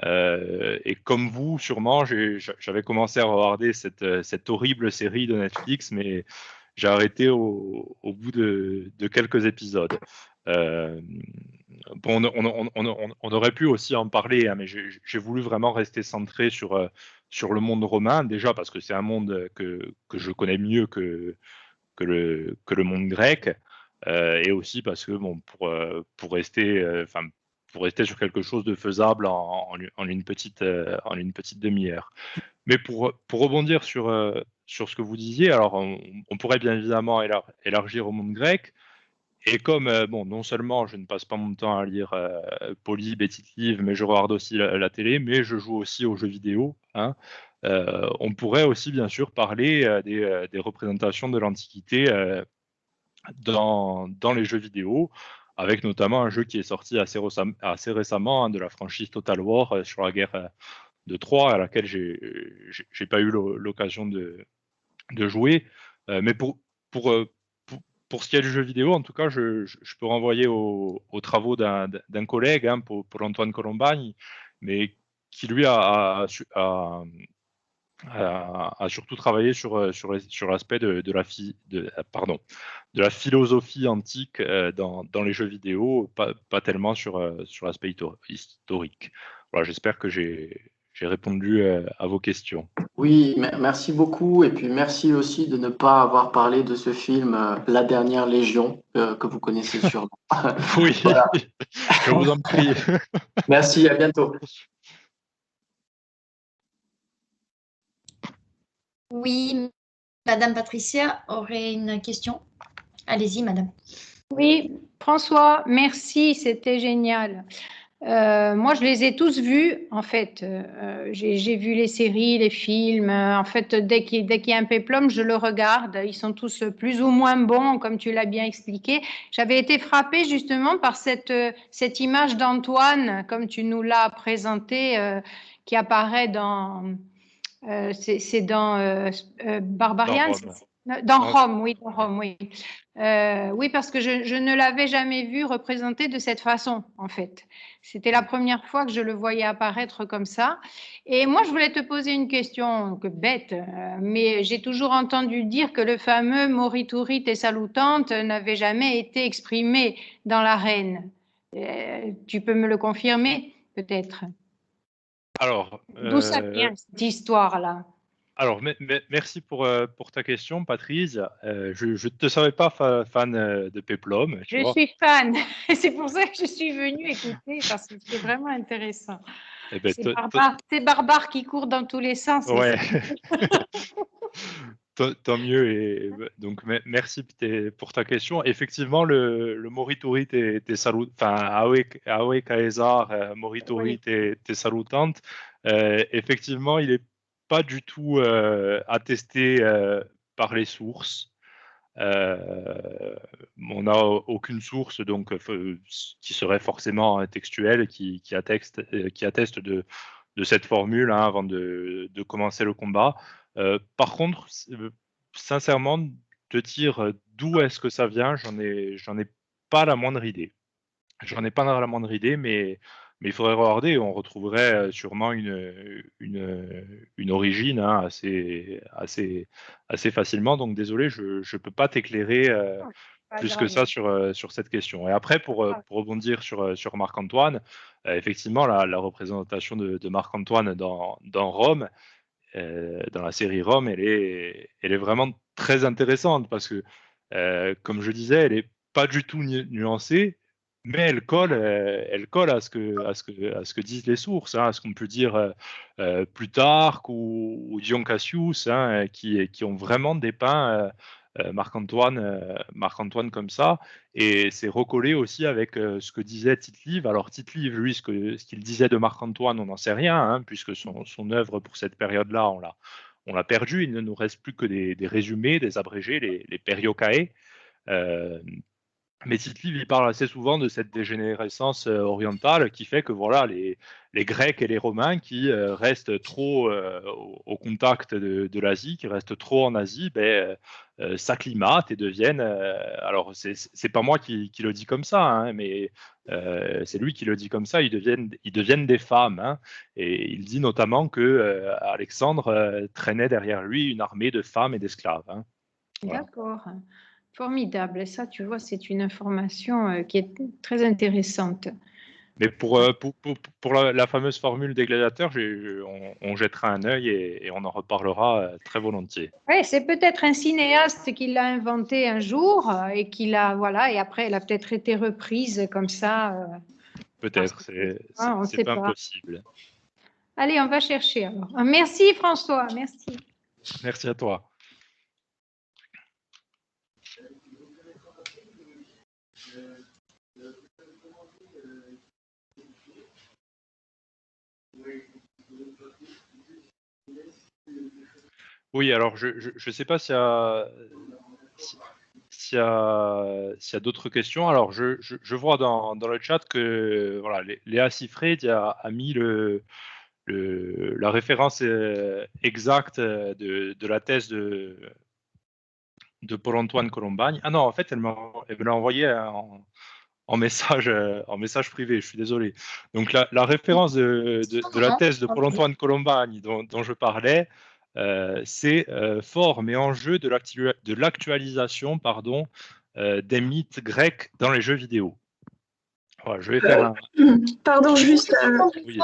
Et comme vous, sûrement, j'avais commencé à regarder cette horrible série de Netflix, mais j'ai arrêté au bout de quelques épisodes. Euh, bon, on aurait pu aussi en parler, hein, mais j'ai voulu vraiment rester centré sur le monde romain, déjà parce que c'est un monde que je connais mieux que le monde grec, et aussi parce que bon, pour rester sur quelque chose de faisable en en une petite demi-heure. Mais pour rebondir sur ce que vous disiez, alors on pourrait bien évidemment élargir au monde grec. Et comme bon, non seulement je ne passe pas mon temps à lire Polybe et Tite-Live, mais je regarde aussi la télé, mais je joue aussi aux jeux vidéo. Hein. On pourrait aussi bien sûr parler des représentations de l'Antiquité dans les jeux vidéo, avec notamment un jeu qui est sorti assez récemment, hein, de la franchise Total War sur la guerre de Troie, à laquelle j'ai pas eu l'occasion de jouer. Mais pour, euh, pour, pour ce qui est du jeu vidéo, en tout cas, je peux renvoyer aux travaux d'un collègue, hein, pour Antoine Colombagne, mais qui lui a surtout travaillé sur l'aspect de la philosophie antique dans les jeux vidéo, pas tellement sur l'aspect historique. Voilà, j'espère que j'ai répondu à vos questions. Oui, merci beaucoup. Et puis merci aussi de ne pas avoir parlé de ce film La Dernière Légion, que vous connaissez sûrement. Oui, Voilà. je vous en prie. Merci, à bientôt. Oui, Madame Patricia aurait une question. Allez-y, Madame. Oui, François, merci, c'était génial. Moi, je les ai tous vus, en fait. J'ai vu les séries, les films. En fait, dès qu'il y a un péplum, je le regarde. Ils sont tous plus ou moins bons, comme tu l'as bien expliqué. J'avais été frappée justement par cette image d'Antoine, comme tu nous l'as présenté, qui apparaît dans... c'est dans Dans Barbarian, Rome. dans Non, Rome, oui, dans Rome, oui. Oui, parce que je ne l'avais jamais vu représenté de cette façon, en fait. C'était la première fois que je le voyais apparaître comme ça. Et moi, je voulais te poser une question que bête, mais j'ai toujours entendu dire que le fameux morituri te salutante n'avait jamais été exprimé dans l'arène. Tu peux me le confirmer, peut-être? alors, D'où ça vient, cette histoire-là? alors, merci pour ta question, Patrice. Je ne te savais pas fan de Peplum, tu Je vois. suis fan. C'est pour ça que je suis venue écouter, parce que c'est vraiment intéressant. Eh ben, C'est barbare qui court dans tous les sens. Mais ouais. Tant mieux. Et donc, merci pour ta question. Effectivement, le Moritori te salut, enfin, Awe Caesar, Moritori te salutante. Effectivement, il n'est pas du tout attesté par les sources. On n'a aucune source donc qui serait forcément textuelle qui atteste de cette formule hein, avant de commencer le combat. Par contre, sincèrement, te dire d'où est-ce que ça vient, j'en ai pas la moindre idée. J'en ai pas la moindre idée, mais il faudrait regarder. On retrouverait sûrement une origine hein, assez facilement. Donc désolé, je ne peux pas t'éclairer plus que ça sur cette question. Et après, pour rebondir sur Marc-Antoine, effectivement, la représentation de Marc-Antoine dans Rome, dans la série Rome, elle est vraiment très intéressante parce que, comme je disais, elle n'est pas du tout nuancée, mais elle colle à ce que disent les sources, hein, à ce qu'on peut dire Plutarque ou Dion Cassius, hein, qui ont vraiment dépeint Marc-Antoine comme ça, et c'est recollé aussi avec ce que disait Tite-Live. Alors Tite-Live, lui, ce qu'il disait de Marc-Antoine, on n'en sait rien, hein, puisque son œuvre pour cette période-là, on l'a perdu. Il ne nous reste plus que des résumés, des abrégés, les periocae. Mais Tite-Live, il parle assez souvent de cette dégénérescence orientale qui fait que voilà, les Grecs et les Romains qui restent trop au contact de l'Asie, qui restent trop en Asie, s'acclimatent et deviennent. Alors, c'est pas moi qui le dis comme ça, hein, mais c'est lui qui le dit comme ça. Ils deviennent des femmes. Hein, et il dit notamment que Alexandre traînait derrière lui une armée de femmes et d'esclaves. Hein. Voilà. D'accord. Formidable. Et ça, tu vois, c'est une information qui est très intéressante. Mais pour la fameuse formule des gladiateurs, on jettera un œil et on en reparlera très volontiers. Oui, c'est peut-être un cinéaste qui l'a inventé un jour et qui l'a, voilà, et après elle a peut-être été reprise comme ça. Peut-être, c'est pas impossible. Allez, on va chercher alors. Merci François, merci. Merci à toi. Oui, alors je ne sais pas s'il y a d'autres questions. Alors je vois dans le chat que voilà, Léa Siffred a mis la référence exacte de la thèse de Paul-Antoine Colombagne. Ah non, en fait, elle me l'a envoyé en message privé, je suis désolé. Donc la référence de la thèse de Paul-Antoine Colombagne dont je parlais, c'est forme et enjeu de l'actualisation des mythes grecs dans les jeux vidéo. Voilà, je vais faire Pardon, juste, oui.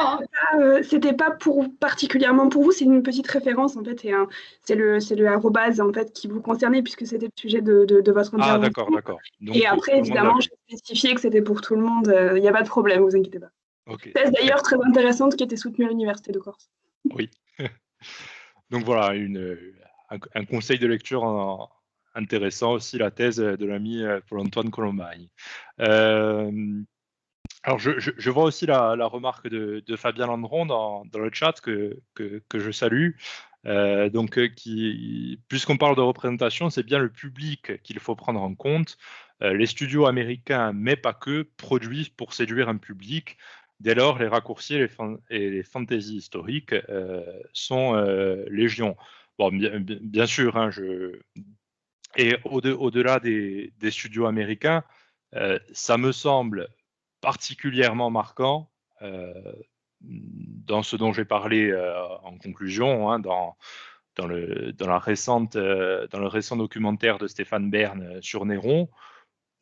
c'était pas particulièrement pour vous, c'est une petite référence en fait, et c'est le arrobase en fait qui vous concernait puisque c'était le sujet de votre intervention. Ah d'accord. Donc, et après, évidemment, j'ai spécifié que c'était pour tout le monde. Il n'y a pas de problème, vous inquiétez pas. Okay. Thèse d'ailleurs très intéressante qui était soutenue à l'université de Corse. Oui. Donc voilà, un conseil de lecture intéressant aussi, la thèse de l'ami Paul-Antoine Colombagne. Alors je vois aussi la remarque de Fabien Landron dans le chat que je salue. Puisqu'on parle de représentation, c'est bien le public qu'il faut prendre en compte. Les studios américains, mais pas que, produisent pour séduire un public. Dès lors, les raccourcis et les fantaisies historiques sont légion. Bon, bien sûr, hein, et au-delà des studios américains, ça me semble particulièrement marquant dans ce dont j'ai parlé en conclusion, hein, dans le récent documentaire de Stéphane Bern sur Néron,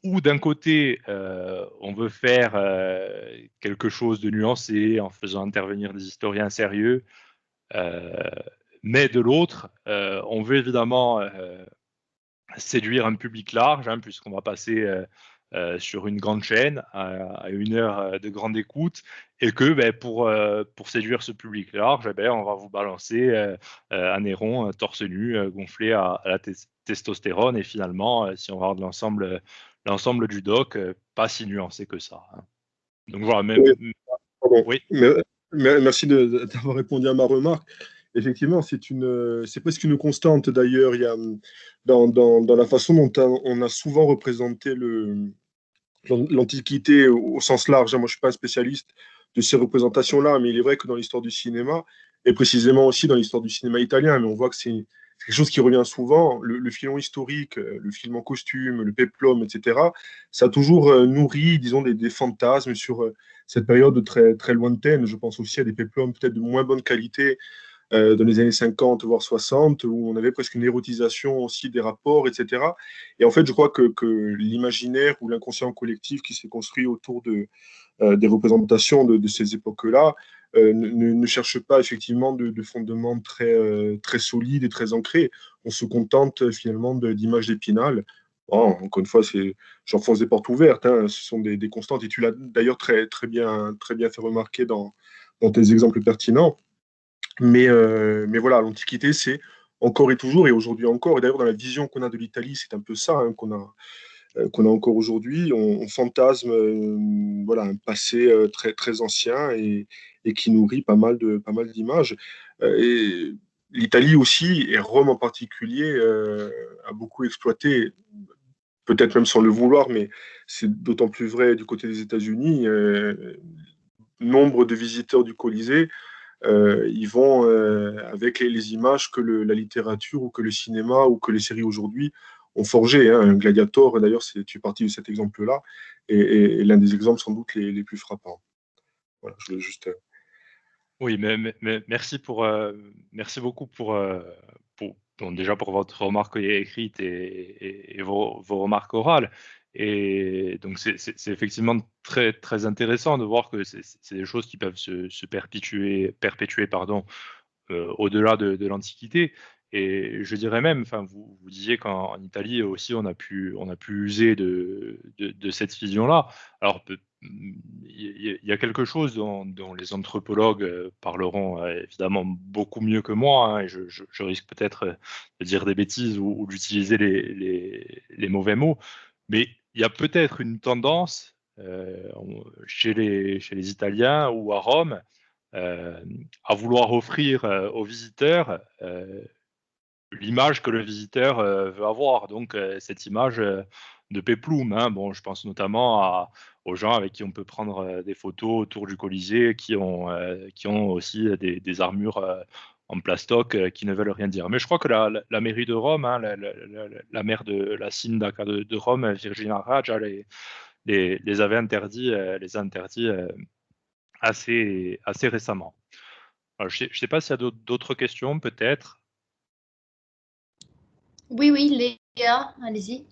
où d'un côté, on veut faire quelque chose de nuancé en faisant intervenir des historiens sérieux, mais de l'autre, on veut évidemment séduire un public large, hein, puisqu'on va passer sur une grande chaîne à 1 heure de grande écoute, et que pour séduire ce public large, on va vous balancer un héron torse nu gonflé à la testostérone, et finalement, si on regarde l'ensemble du doc, pas si nuancé que ça. Hein. Donc voilà, Oui, pardon. oui. Merci d'avoir répondu à ma remarque. Effectivement, c'est presque une constante d'ailleurs. Il y a dans la façon dont on a souvent représenté l'Antiquité au sens large. Moi, je ne suis pas un spécialiste de ces représentations-là, mais il est vrai que dans l'histoire du cinéma, et précisément aussi dans l'histoire du cinéma italien, mais on voit que c'est quelque chose qui revient souvent, le filon historique, le film en costume, le péplum, etc., ça a toujours nourri, disons, des fantasmes sur cette période très, très lointaine. Je pense aussi à des péplums peut-être de moins bonne qualité dans les années 50, voire 60, où on avait presque une érotisation aussi des rapports, etc. Et en fait, je crois que l'imaginaire ou l'inconscient collectif qui s'est construit autour des représentations de ces époques-là ne cherche pas effectivement de fondements très, très solides et très ancrés. On se contente finalement d'images d'Épinal. Bon, encore une fois, j'enfonce des portes ouvertes, hein, ce sont des constantes, et tu l'as d'ailleurs très, très bien fait remarquer dans tes exemples pertinents. Mais voilà, l'Antiquité, c'est encore et toujours, et aujourd'hui encore, et d'ailleurs dans la vision qu'on a de l'Italie, c'est un peu ça hein, qu'on a encore aujourd'hui. On fantasme voilà, un passé très, très ancien et qui nourrit pas mal d'images. Et l'Italie aussi, et Rome en particulier, a beaucoup exploité, peut-être même sans le vouloir, mais c'est d'autant plus vrai du côté des États-Unis. Nombre de visiteurs du Colisée ils vont avec les images que la littérature ou que le cinéma ou que les séries aujourd'hui ont forgé. Hein. Un Gladiator, d'ailleurs, tu es parti de cet exemple-là, et l'un des exemples sans doute les plus frappants. Voilà, je voulais juste. Oui, mais merci beaucoup bon, déjà pour votre remarque écrite et vos remarques orales. Et donc c'est effectivement très très intéressant de voir que c'est des choses qui peuvent se perpétuer pardon, au-delà de l'Antiquité. Et je dirais même, enfin, vous disiez qu'en Italie aussi, on a pu user de cette vision-là. Alors, il y a quelque chose dont les anthropologues parleront évidemment beaucoup mieux que moi, hein, et je risque peut-être de dire des bêtises ou d'utiliser les mauvais mots, mais il y a peut-être une tendance chez les Italiens ou à Rome à vouloir offrir aux visiteurs l'image que le visiteur veut avoir. Donc, cette image de péplum. Hein. Bon, je pense notamment aux gens avec qui on peut prendre des photos autour du Colisée, qui ont aussi des armures en plastoc qui ne veulent rien dire. Mais je crois que la mairie de Rome, hein, la maire de la Sindaca de Rome, Virginia Raggia, les avait interdits, assez récemment. Alors, je ne sais pas s'il y a d'autres questions, peut-être. Oui, Léa, allez-y.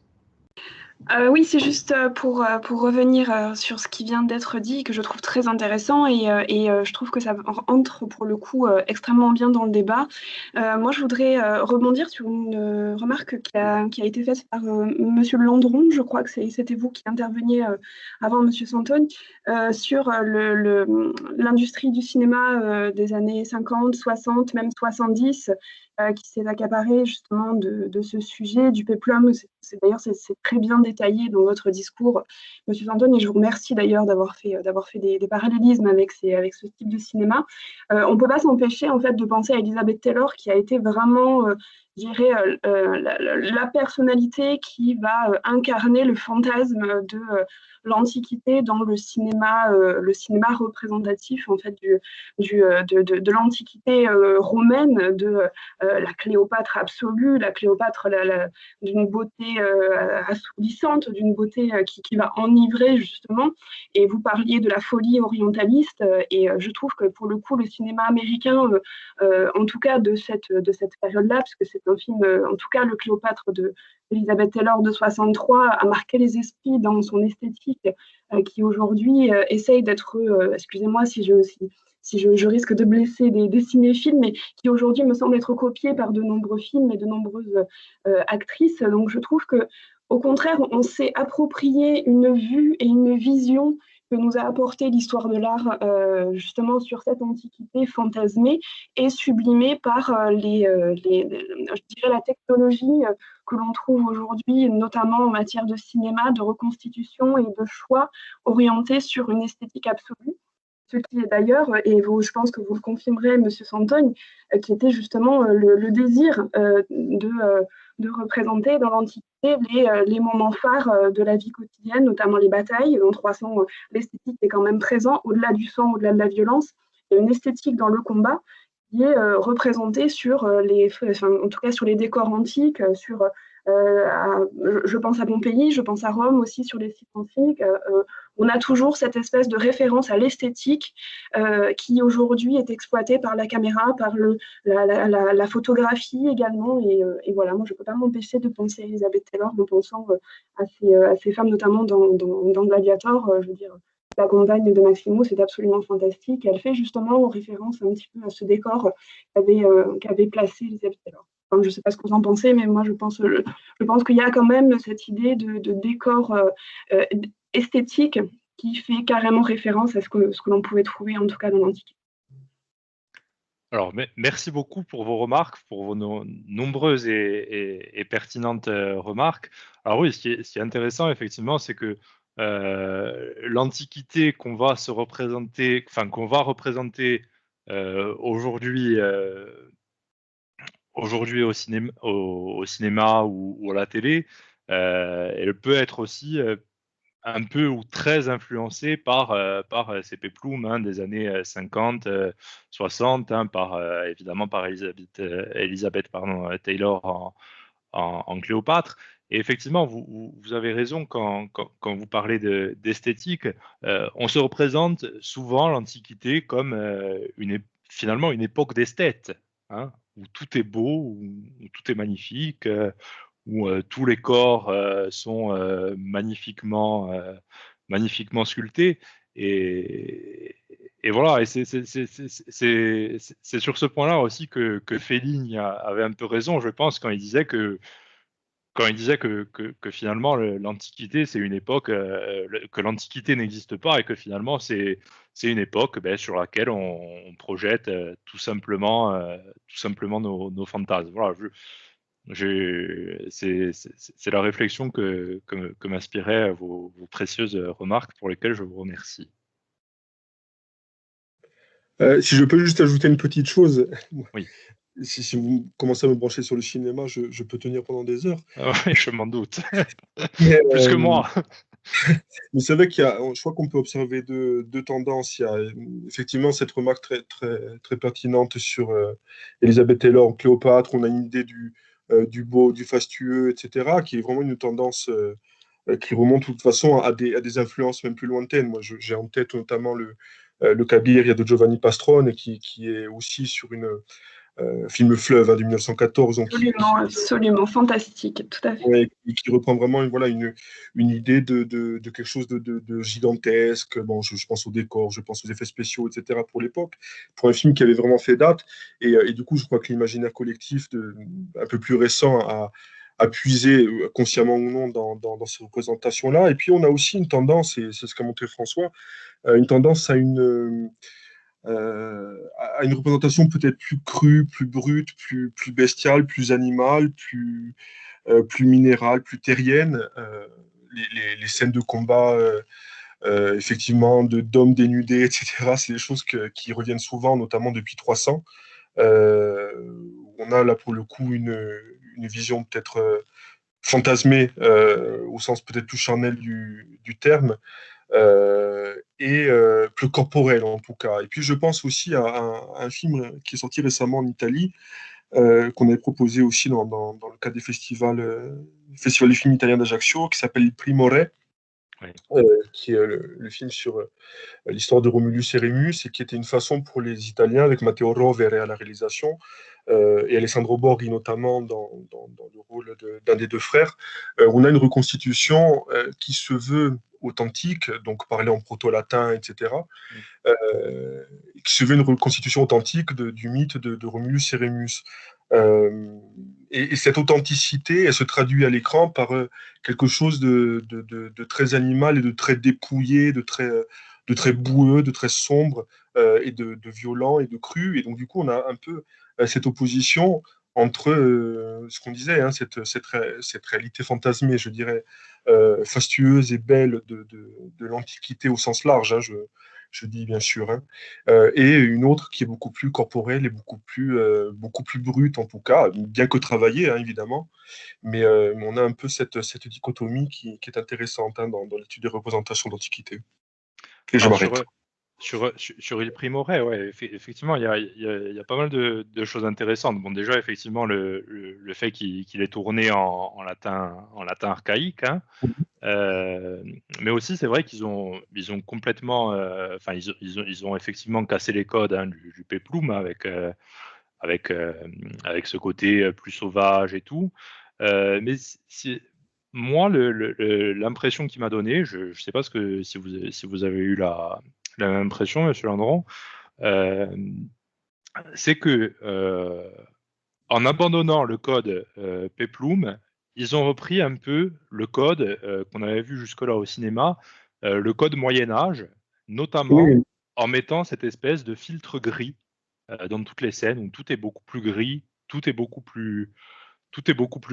Oui, c'est juste pour revenir sur ce qui vient d'être dit, que je trouve très intéressant et je trouve que ça entre pour le coup extrêmement bien dans le débat. Moi, je voudrais rebondir sur une remarque qui a été faite par Monsieur Landron, je crois que c'était vous qui interveniez avant Monsieur Santone, sur l'industrie du cinéma des années 50, 60, même 70, qui s'est accaparée justement de ce sujet du péplum. D'ailleurs, c'est très bien détaillé dans votre discours, Monsieur Santone, et je vous remercie d'ailleurs d'avoir fait des parallélismes avec ce type de cinéma. On ne peut pas s'empêcher en fait de penser à Elizabeth Taylor, qui a été vraiment, je dirais, la personnalité qui va incarner le fantasme de l'Antiquité dans le cinéma représentatif en fait de l'Antiquité romaine, de la Cléopâtre absolue, la Cléopâtre d'une beauté assourdissante, d'une beauté qui va enivrer justement. Et vous parliez de la folie orientaliste, et je trouve que pour le coup le cinéma américain, en tout cas de cette période-là, parce que c'est un film, en tout cas le Cléopâtre d'Elizabeth Taylor de 63 a marqué les esprits dans son esthétique, qui aujourd'hui essaye d'être, excusez-moi si je risque de blesser des cinéphiles, mais qui aujourd'hui me semble être copié par de nombreux films et de nombreuses actrices. Donc je trouve que Au contraire, on s'est approprié une vue et une vision que nous a apporté l'histoire de l'art justement sur cette antiquité fantasmée et sublimée par je dirais la technologie que l'on trouve aujourd'hui, notamment en matière de cinéma, de reconstitution et de choix orientés sur une esthétique absolue. Ce qui est d'ailleurs, et je pense que vous le confirmerez, Monsieur Santogne, qui était justement le désir de représenter dans l'Antiquité les moments phares de la vie quotidienne, notamment les batailles. Dans 300, l'esthétique est quand même présente, au-delà du sang, au-delà de la violence. Il y a une esthétique dans le combat qui est représentée sur en tout cas sur les décors antiques, je pense à Pompéi, je pense à Rome aussi sur les sites antiques. On a toujours cette espèce de référence à l'esthétique qui aujourd'hui est exploitée par la caméra, par la photographie également. Et voilà, moi je ne peux pas m'empêcher de penser à Elizabeth Taylor en pensant à ces femmes, notamment dans Gladiator. Je veux dire, la compagne de Maximo, c'est absolument fantastique. Elle fait justement référence un petit peu à ce décor qu'avait placé Elizabeth Taylor. Enfin, je ne sais pas ce que vous en pensez, mais moi je pense qu'il y a quand même cette idée de décor esthétique qui fait carrément référence à ce que l'on pouvait trouver en tout cas dans l'Antiquité. Alors, merci beaucoup pour vos remarques, pour vos nombreuses et pertinentes remarques. Alors oui, ce qui est intéressant, effectivement, c'est que l'Antiquité qu'on va représenter aujourd'hui au cinéma ou à la télé, elle peut être aussi un peu ou très influencée par ces péplums des années 50, 60, évidemment par Elizabeth Taylor en Cléopâtre. Et effectivement, vous avez raison quand vous parlez d'esthétique. On se représente souvent l'Antiquité comme finalement une époque d'esthète, hein, où tout est beau, où tout est magnifique, où tous les corps sont magnifiquement sculptés. Et voilà, et c'est sur ce point-là aussi que Fellini avait un peu raison, je pense, quand il disait que finalement l'Antiquité, c'est une époque, que l'Antiquité n'existe pas et que finalement c'est une époque sur laquelle on projette tout simplement nos fantasmes. Voilà, c'est la réflexion que m'inspiraient vos précieuses remarques pour lesquelles je vous remercie. Si je peux juste ajouter une petite chose. Oui. Si vous commencez à me brancher sur le cinéma, je peux tenir pendant des heures. Oui, je m'en doute. Mais, plus que moi. Mais c'est vrai je crois qu'on peut observer deux tendances. Il y a effectivement cette remarque très, très, très pertinente sur Elizabeth Taylor, Cléopâtre. On a une idée du beau, du fastueux, etc., qui est vraiment une tendance qui remonte de toute façon à des influences même plus lointaines. Moi, j'ai en tête notamment le Cabiria de Giovanni Pastrone, qui est aussi sur une film Fleuve de 1914. Donc, absolument, fantastique, tout à fait. Ouais, qui reprend vraiment une idée de quelque chose de gigantesque. Bon, je pense au décor, je pense aux effets spéciaux, etc. pour l'époque, pour un film qui avait vraiment fait date. Et du coup, je crois que l'imaginaire collectif un peu plus récent a puisé, consciemment ou non, dans ces représentations-là. Et puis, on a aussi une tendance, et c'est ce qu'a montré François, une tendance à une représentation peut-être plus crue, plus brute, plus bestiale, plus animale, plus minérale, plus terrienne. Les scènes de combat, effectivement, d'hommes dénudés, etc., c'est des choses qui reviennent souvent, notamment depuis 300. On a là, pour le coup, une vision peut-être fantasmée, au sens peut-être plus charnel du terme, et plus corporel en tout cas. Et puis je pense aussi à un film qui est sorti récemment en Italie, qu'on avait proposé aussi dans le cadre des festivals du film italien d'Ajaccio, qui s'appelle Primore, oui. Qui est le film sur l'histoire de Romulus et Rémus, et qui était une façon pour les Italiens, avec Matteo Rovere à la réalisation, et Alessandro Borghi notamment dans le rôle d'un des deux frères. On a une reconstitution qui se veut authentique, donc parlée en proto-latin, etc., qui se veut une reconstitution authentique du mythe de Romulus et Rémus. et cette authenticité, elle se traduit à l'écran par quelque chose de très animal et de très dépouillé, de très boueux, de très sombre, et de violent et de cru. Et donc, du coup, on a un peu cette opposition entre ce qu'on disait, hein, cette réalité fantasmée, je dirais, fastueuse et belle de l'Antiquité au sens large, hein, je dis bien sûr, hein, et une autre qui est beaucoup plus corporelle et beaucoup plus brute en tout cas, bien que travaillée, hein, évidemment, mais on a un peu cette dichotomie qui est intéressante, hein, dans l'étude des représentations d'Antiquité. Et je Alors m'arrête. sur Il Primoret, ouais, effectivement, il y a pas mal de choses intéressantes. Bon, déjà, effectivement, le fait qu'il est tourné en latin archaïque, hein, mais aussi, c'est vrai ils ont complètement, enfin, ils ont effectivement cassé les codes, hein, du péplum avec, avec ce côté plus sauvage et tout. Mais moi, l'impression qu'il m'a donné, je ne sais pas si vous avez eu la même impression, Monsieur Landron, euh, c'est que en abandonnant le code Peplum, ils ont repris un peu le code qu'on avait vu jusque-là au cinéma, le code Moyen Âge, notamment Oui, en mettant cette espèce de filtre gris dans toutes les scènes où tout est beaucoup plus gris, tout est beaucoup plus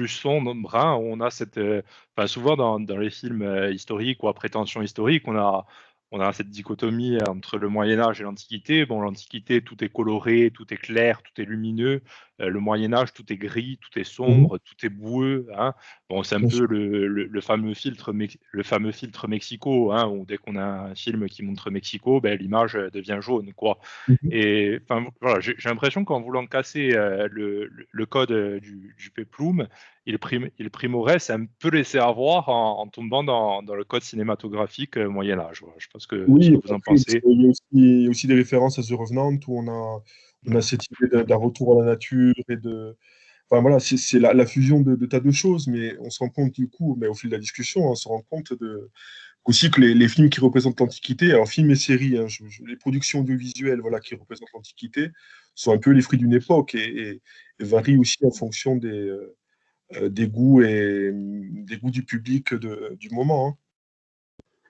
sombre, brun. On a enfin, souvent dans les films historiques ou à prétention historique, on a cette dichotomie entre le Moyen Âge et l'Antiquité. Bon, l'Antiquité, tout est coloré, tout est clair, tout est lumineux. Le Moyen Âge, tout est gris, tout est mhm, sombre, tout est boueux, hein. Bon, c'est un bien peu sûr. le fameux filtre Mexico, hein, où dès qu'on a un film qui montre Mexico, ben, l'image devient jaune, quoi. Mhm. Et enfin, voilà, j'ai l'impression qu'en voulant casser le code du Peplum, il Primore s'est un peu laissé avoir en tombant dans le code cinématographique Moyen Âge. Voilà. Je pense ce Oui, que vous en après, pensez. il y a aussi des références à The Revenant où on a Mm. cette idée d'un retour à la nature et de. Enfin voilà, c'est la fusion de tas de choses, mais on se rend compte du coup, mais au fil de la discussion, on se rend compte aussi que les films qui représentent l'Antiquité, alors films et séries, hein, les productions audiovisuelles voilà, qui représentent l'Antiquité, sont un peu les fruits d'une époque et varient aussi en fonction des goûts des goûts du public du moment, hein.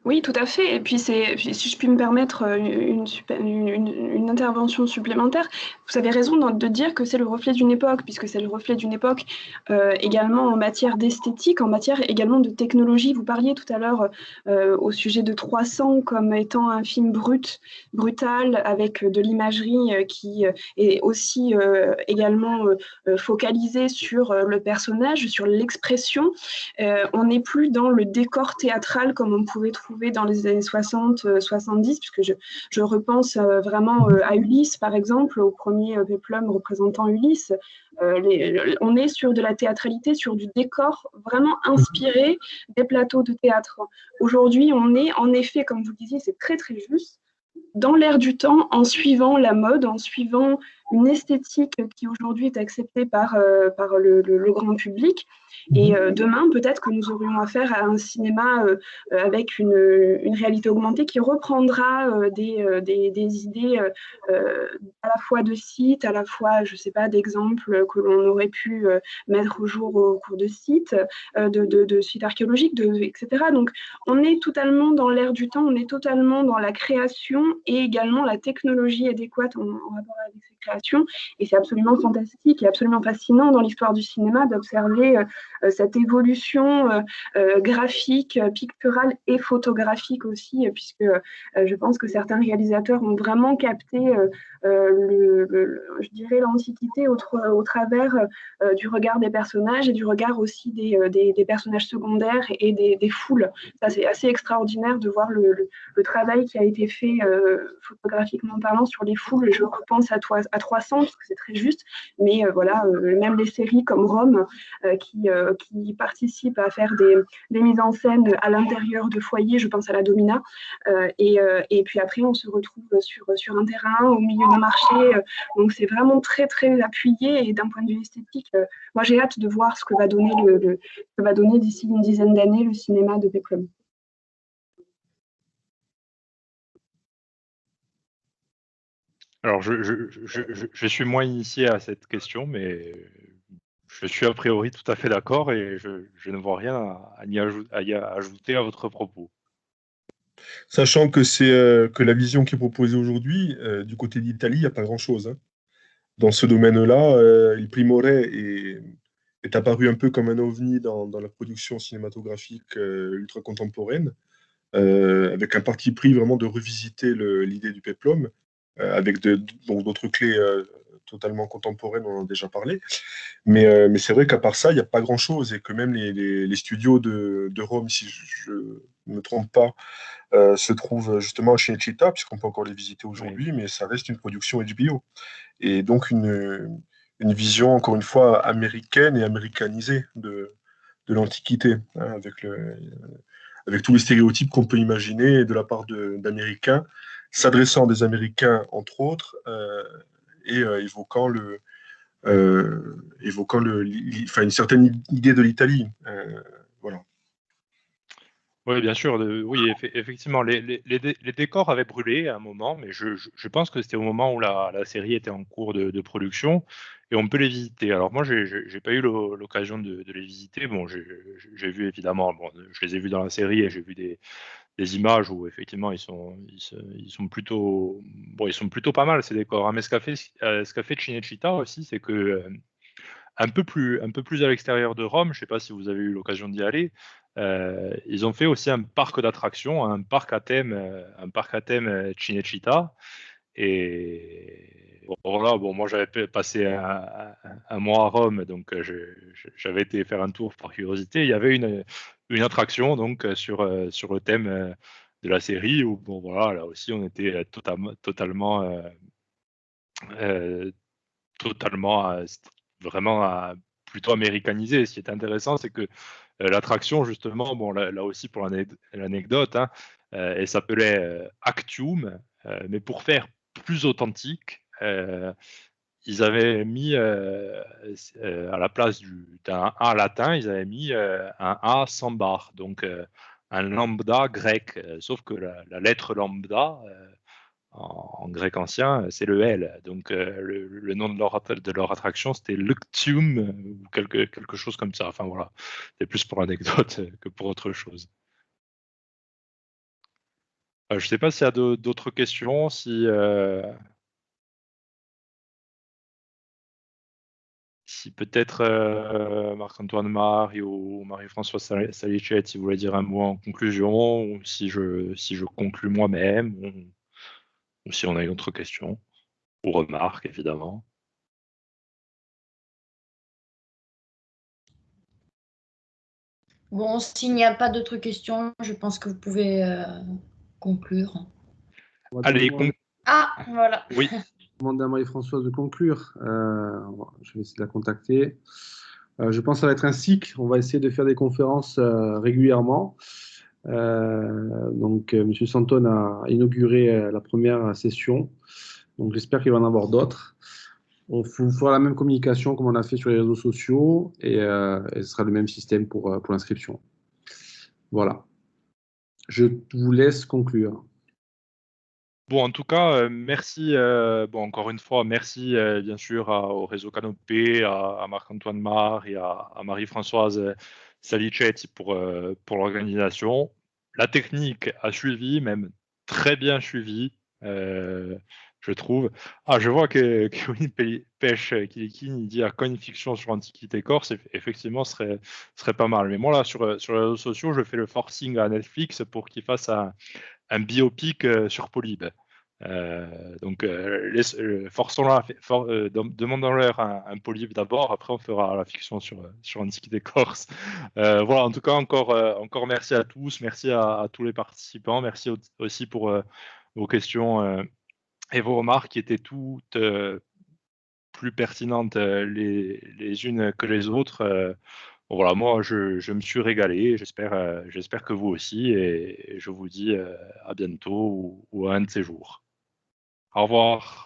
Oui, tout à fait. Et puis, si je puis me permettre une intervention supplémentaire, vous avez raison de dire que c'est le reflet d'une époque, puisque c'est le reflet d'une époque également en matière d'esthétique, en matière également de technologie. Vous parliez tout à l'heure au sujet de 300 comme étant un film brutal, avec de l'imagerie qui est aussi également focalisée sur le personnage, sur l'expression. On n'est plus dans le décor théâtral comme on pouvait trouver dans les années 60, 70, puisque je repense vraiment à Ulysse, par exemple, au premier péplum représentant Ulysse. On est sur de la théâtralité, sur du décor vraiment inspiré des plateaux de théâtre. Aujourd'hui, on est en effet, comme vous le disiez, c'est très très juste, dans l'air du temps, en suivant la mode, en suivant une esthétique qui aujourd'hui est acceptée par le grand public. Et demain, peut-être que nous aurions affaire à un cinéma avec une réalité augmentée qui reprendra des idées à la fois de sites, à la fois, je ne sais pas, d'exemples que l'on aurait pu mettre au jour au cours de sites, de sites archéologiques, etc. Donc, on est totalement dans l'air du temps, on est totalement dans la création et également la technologie adéquate en rapport avec ces créations. Et c'est absolument fantastique et absolument fascinant dans l'histoire du cinéma d'observer cette évolution graphique, picturale et photographique aussi, puisque je pense que certains réalisateurs ont vraiment capté, je dirais, l'antiquité au travers du regard des personnages et du regard aussi des personnages secondaires et des foules. Ça, c'est assez extraordinaire de voir le travail qui a été fait photographiquement parlant sur les foules. Je repense à 300, parce que c'est très juste, mais voilà, même les séries comme Rome, qui participent à faire des mises en scène à l'intérieur de foyers, je pense à la Domina, et puis après on se retrouve sur un terrain, au milieu d'un marché, donc c'est vraiment très très appuyé, et d'un point de vue esthétique, moi j'ai hâte de voir ce que va donner, que va donner d'ici une dizaine d'années le cinéma de Peplum. Alors, je suis moins initié à cette question, mais Je suis a priori tout à fait d'accord et je ne vois rien à y ajouter à votre propos. Sachant que que la vision qui est proposée aujourd'hui, du côté d'Italie, il n'y a pas grand-chose, hein. Dans ce domaine-là, Il Primore est apparu un peu comme un ovni dans la production cinématographique ultra contemporaine, avec un parti pris vraiment de revisiter l'idée du peplum, avec donc d'autres clés totalement contemporaines, on en a déjà parlé. Mais c'est vrai qu'à part ça, il n'y a pas grand-chose, et que même les studios de Rome, si je ne me trompe pas, se trouvent justement à Cinecittà, puisqu'on peut encore les visiter aujourd'hui, mais ça reste une production HBO. Et donc une vision, encore une fois, américaine et américanisée de l'Antiquité, hein, avec tous les stéréotypes qu'on peut imaginer de la part d'Américains, s'adressant à des Américains, entre autres, et évoquant une certaine idée de l'Italie. Voilà. Oui, bien sûr. Oui, effectivement, les décors avaient brûlé à un moment, mais je pense que c'était au moment où la série était en cours de production et on peut les visiter. Alors moi, j'ai pas eu l'occasion de les visiter. Bon, j'ai vu évidemment, bon, je les ai vus dans la série et j'ai vu des images où effectivement ils sont plutôt, bon, ils sont plutôt pas mal ces décors, hein. Mais ce qu'a fait Cinecittà aussi, c'est que un peu plus à l'extérieur de Rome, je ne sais pas si vous avez eu l'occasion d'y aller, ils ont fait aussi un parc d'attractions, un parc à thème Cinecittà. Et bon, là, bon, moi j'avais passé un mois à Rome, donc j'avais été faire un tour par curiosité. Il y avait une attraction donc sur le thème de la série où bon voilà, là aussi on était euh, totalement vraiment plutôt américanisé. Ce qui est intéressant, c'est que l'attraction, justement, bon, là aussi pour l'anecdote, hein, elle s'appelait Actium, mais pour faire plus authentique, ils avaient mis à la place d'un A latin, ils avaient mis un A sans barre, donc un lambda grec, sauf que la lettre lambda en grec ancien, c'est le L. Donc le nom de leur attraction, c'était Luctium ou quelque chose comme ça. Enfin voilà, c'est plus pour l'anecdote que pour autre chose. Je ne sais pas s'il y a d'autres questions, si peut-être Marc-Antoine Mar ou Marie-Françoise Salichet, si vous voulez dire un mot en conclusion, ou si je conclus moi-même, ou si on a une autre question, ou remarque évidemment. Bon, s'il n'y a pas d'autres questions, je pense que vous pouvez conclure. Allez, Ah, voilà. oui. Demander à Marie-Françoise de conclure. Je vais essayer de la contacter. Je pense que ça va être un cycle. On va essayer de faire des conférences régulièrement. Donc, M. Santone a inauguré la première session. Donc, j'espère qu'il va en avoir d'autres. On fera la même communication comme on a fait sur les réseaux sociaux et ce sera le même système pour l'inscription. Voilà. Je vous laisse conclure. Bon, en tout cas, merci. Bon, encore une fois, merci bien sûr au réseau Canopé, à Marc-Antoine Mar et à Marie-Françoise Salicetti pour l'organisation. La technique a suivi, même très bien suivi, je trouve. Ah, je vois que Kevin Pêche Kilikin dit à quand une fiction sur Antiquité Corse, effectivement, serait pas mal. Mais moi, là, sur les réseaux sociaux, je fais le forcing à Netflix pour qu'il fasse un biopic sur Polybe. Donc, forçons-la, demandons-leur un Polybe d'abord, après on fera la fiction sur Antiquité Corse. Voilà, en tout cas, encore merci à tous, merci à tous les participants, merci aussi pour vos questions et vos remarques qui étaient toutes plus pertinentes les unes que les autres. Bon, voilà, moi, je me suis régalé. J'espère que vous aussi. Et je vous dis à bientôt ou à un de ces jours. Au revoir.